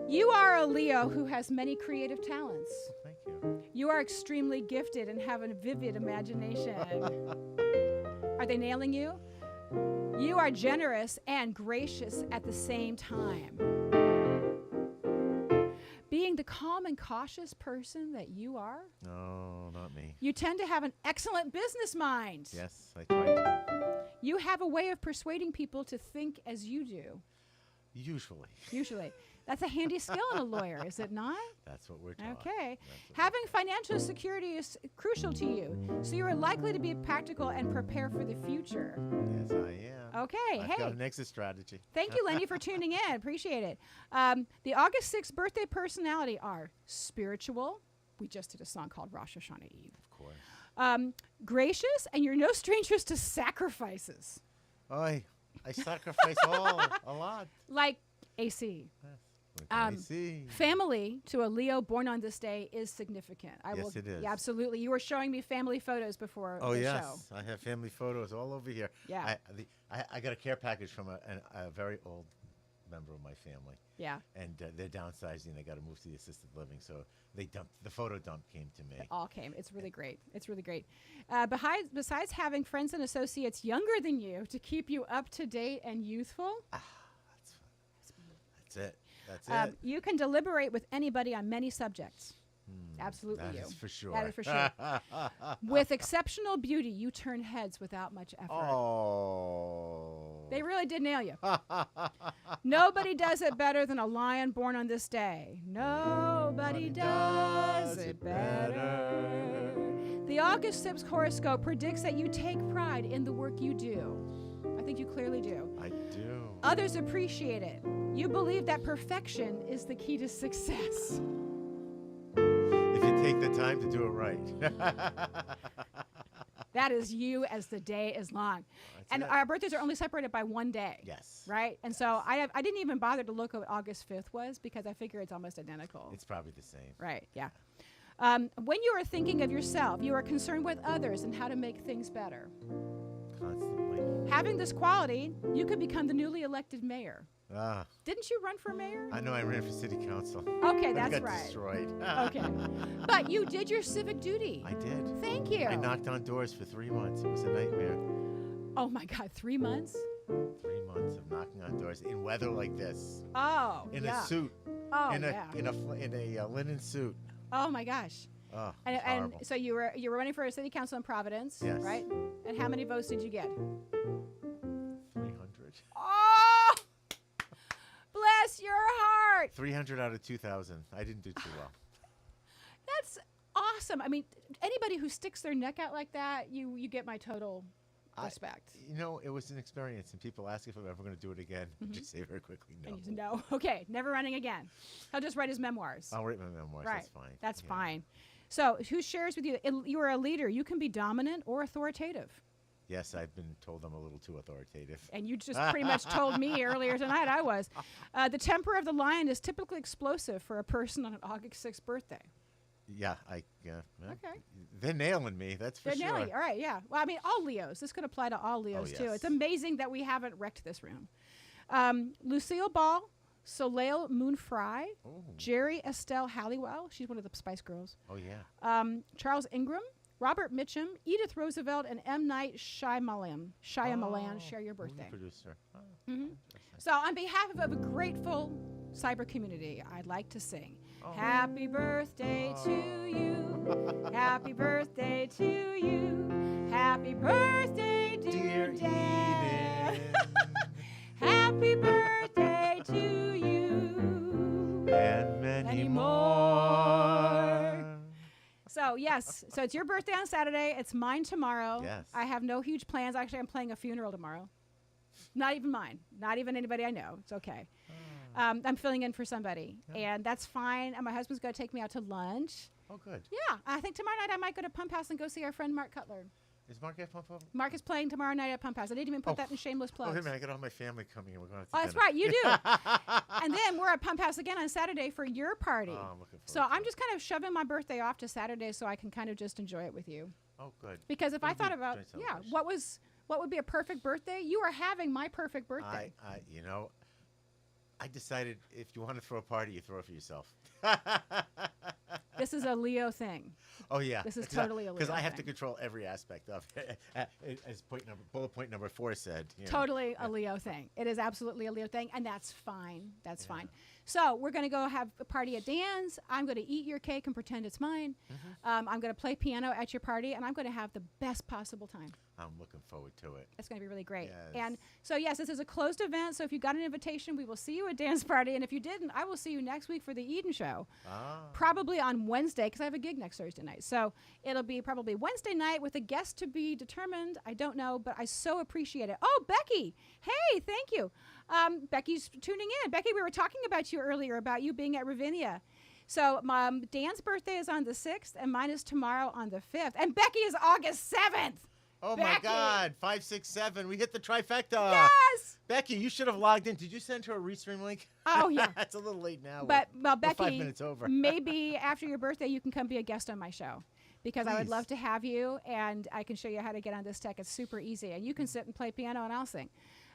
You are a Leo who has many creative talents. Thank you. You are extremely gifted and have a vivid imagination. Are they nailing you? You are generous and gracious at the same time. Being the calm and cautious person that you are, No, not me. you tend to have an excellent business mind. Yes, I tried to. You have a way of persuading people to think as you do, Usually. usually. That's a handy skill in a lawyer, is it not? That's what we're taught. Okay. That's what Having financial security is crucial to you, so you are likely to be practical and prepare for the future. Yes, I am. Okay, I've hey. got an exit strategy. Thank you, Lenny, for tuning in. Appreciate it. The August 6th birthday personality are spiritual. We just did a song called Rosh Hashanah Eve. Of course. Gracious, and you're no strangers to sacrifices. I sacrifice a lot. Like AC. Yes. What can I see? Family to a Leo born on this day is significant. Yes, it is. Yeah, absolutely. You were showing me family photos before Oh the yes, show. I have family photos all over here. Yeah. I got a care package from a very old member of my family, Yeah. and they're downsizing. They got to move to the assisted living, so they dumped the photo dump came to me. It all came. It's really great. It's really great. Besides having friends and associates younger than you to keep you up to date and youthful, That's it. That's it. you can deliberate with anybody on many subjects. Absolutely, That you. is for sure. That is for sure. With exceptional beauty, you turn heads without much effort. Oh. They really did nail you. Nobody does it better than a lion born on this day. Nobody does it better. The August 6th horoscope predicts that you take pride in the work you do. I think you clearly do. I do. Others appreciate it. You believe that perfection is the key to success. If you take the time to do it right. That is you as the day is long. That's And it. our birthdays are only separated by one day. Yes. Right? And so I didn't even bother to look at what August 5th was because I figure it's almost identical. It's probably the same. Right, yeah. When you are thinking of yourself, you are concerned with others and how to make things better. Constantly. Having this quality, you could become the newly elected mayor. Ah, Didn't you run for mayor? I know I ran for city council. Okay, I that's got right. destroyed. Okay. But you did your civic duty. I did. Thank you. I knocked on doors for 3 months. It was a nightmare. Oh my God, 3 months? 3 months of knocking on doors in weather like this, Oh, in yeah. a suit, Oh, in a yeah. in a linen suit. Oh my gosh. Oh, And, it's and horrible. so you were running for a city council in Providence, Yes. right? And how many votes did you get? 300. Oh, bless your heart. 300 out of 2,000. I didn't do too well. That's awesome. I mean, anybody who sticks their neck out like that, you get my total respect. You know, it was an experience, and people ask if I'm ever going to do it again. Just say very quickly, no. And you said, no. Okay, never running again. He'll just write his memoirs. I'll write my memoirs. Right. That's fine. That's Yeah. fine. So, who shares with you? You are a leader. You can be dominant or authoritative. Yes, I've been told I'm a little too authoritative. And you just pretty much told me earlier tonight I was. The temper of the lion is typically explosive for a person on an August 6th birthday. Yeah, well, Okay. They're nailing me. That's for They're sure. nailing you. All right, yeah. Well, I mean, all Leos. This could apply to all Leos, too. yes. It's amazing that we haven't wrecked this room. Lucille Ball, Soleil Moon Frye, Oh. Jerry Estelle Halliwell. She's one of the Spice Girls. Oh, yeah. Charles Ingram, Robert Mitchum, Edith Roosevelt, and M. Night Shyamalan. Shyamalan Oh, share your movie birthday. producer. Oh, Mhm. interesting. So, on behalf of a grateful cyber community, I'd like to sing Oh. Happy birthday to you. Happy birthday to you. Happy birthday, dear Dear Dad. Eden. Happy birthday to you. And many Many more. So, yes, so it's your birthday on Saturday. It's mine tomorrow. Yes. I have no huge plans. Actually, I'm playing a funeral tomorrow. Not even mine. Not even anybody I know. It's okay. I'm filling in for somebody, and that's fine. And my husband's going to take me out to lunch. Oh, good. Yeah, I think tomorrow night I might go to Pump House and go see our friend Mark Cutler. Is Mark at Pump Up? Mark is playing tomorrow night at Pump House. I didn't even put that in shameless Oh, plugs. wait a minute. I got all my family coming in. We're going to Oh, that's right, you do. And then we're at Pump House again on Saturday for your party. Oh, I'm looking So forward to I'm it. just kind of shoving my birthday off to Saturday so I can kind of just enjoy it with you. Oh, good. Because if I It'll be thought a about, joint yeah, celebration. what would be a perfect birthday? You are having my perfect birthday. You know, I decided if you want to throw a party, you throw it for yourself. This is a Leo thing. Oh, yeah. This is totally a Because Leo I have to thing. control every aspect of it. As bullet point number 4 said. You know. Totally a Leo thing. It is absolutely a Leo thing, and that's fine. That's fine. So we're going to go have a party at Dan's. I'm going to eat your cake and pretend it's mine. I'm going to play piano at your party, and I'm going to have the best possible time. I'm looking forward to it. It's going to be really great. Yes. And so, yes, this is a closed event. So if you got an invitation, we will see you at Dan's party. And if you didn't, I will see you next week for the Eden Show. Ah. Probably on Wednesday, because I have a gig next Thursday night. So it'll be probably Wednesday night with a guest to be determined. I don't know, but I so appreciate it. Oh, Becky. Hey, thank you. Becky's tuning in. Becky, we were talking about you earlier, about you being at Ravinia. So Dan's birthday is on the 6th, and mine is tomorrow on the 5th. And Becky is August 7th. Oh Becky. my God, 5, 6, 7. We hit the trifecta. Yes. Becky, you should have logged in. Did you send her a restream link? Oh, yeah. It's a little late now. But well, we're 5 Becky, minutes over. maybe after your birthday, you can come be a guest on my show. Because I would Please. love to have you, and I can show you how to get on this tech. It's super easy, and you can sit and play piano, and I'll sing.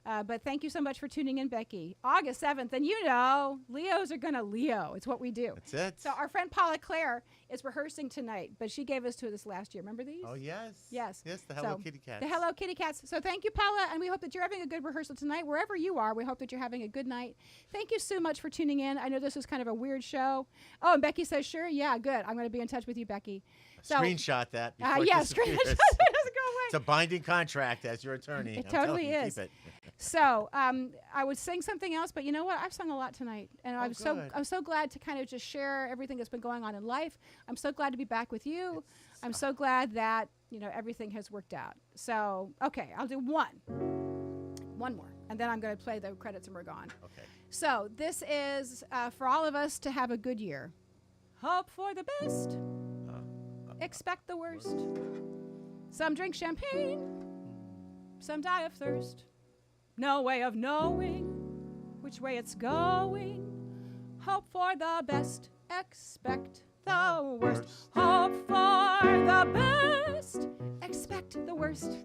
But thank you so much for tuning in, Becky. August 7th, and you know, Leos are going to Leo. It's what we do. That's it. So our friend Paula Claire is rehearsing tonight, but she gave us to this last year. Remember these? Oh, yes. Yes. Yes, the Hello So, Kitty Cats. The Hello Kitty Cats. So thank you, Paula, and we hope that you're having a good rehearsal tonight. Wherever you are, we hope that you're having a good night. Thank you so much for tuning in. I know this was kind of a weird show. Oh, and Becky says, sure, yeah, good. I'm going to be in touch with you, Becky. So, Screenshot that before it yeah, disappears. screenshot. It doesn't go away. It's a binding contract as your attorney. It I'm telling totally you, is. Keep it. So I would sing something else, but you know what? I've sung a lot tonight, and I'm good. so glad to kind of just share everything that's been going on in life. I'm so glad to be back with you. I'm so glad that everything has worked out. So okay, I'll do one more, and then I'm going to play the credits, and we're gone. Okay. So this is for all of us to have a good year. Hope for the best. Expect the worst. Some drink champagne. Some die of thirst. No way of knowing which way it's going. Hope for the best. Expect the worst. Hope for the best. Expect the worst.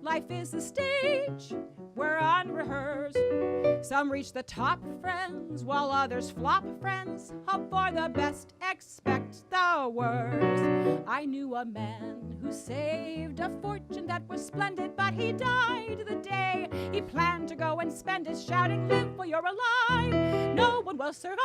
Life is the stage. We're unrehearsed. Some reach the top, friends, while others flop, friends. Hope for the best, expect the worst. I knew a man who saved a fortune that was splendid, but he died the day he planned to go and spend it, shouting, live while you're alive. No one will survive.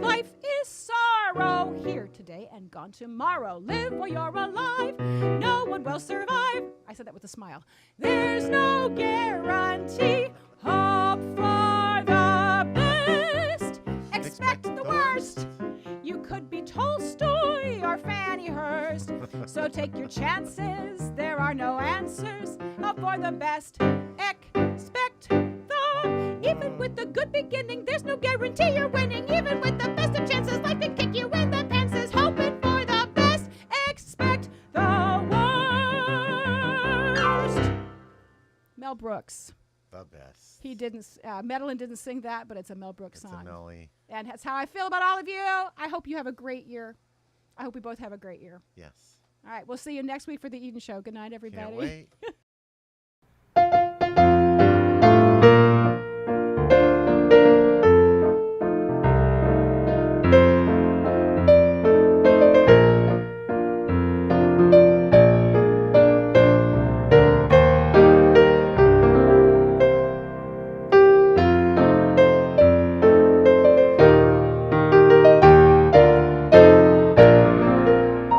Life is sorrow, here today and gone tomorrow. Live while you're alive. No one will survive. I said that with a smile. There's no guarantee. Hope for the best. Expect the worst. You could be Tolstoy or Fanny Hurst. So take your chances. There are no answers. Hope for the best. Expect the. Even with the good beginning, there's no guarantee you're winning. Even with the best of chances, life can kick you in the pants. Hoping for the best. Expect the worst. Mel Brooks. The best. He didn't. Madeline didn't sing that, but it's a Mel Brooks It's song. a Melly. And that's how I feel about all of you. I hope you have a great year. I hope we both have a great year. Yes. All right, we'll see you next week for the Eden Show. Good night, everybody. Can't wait.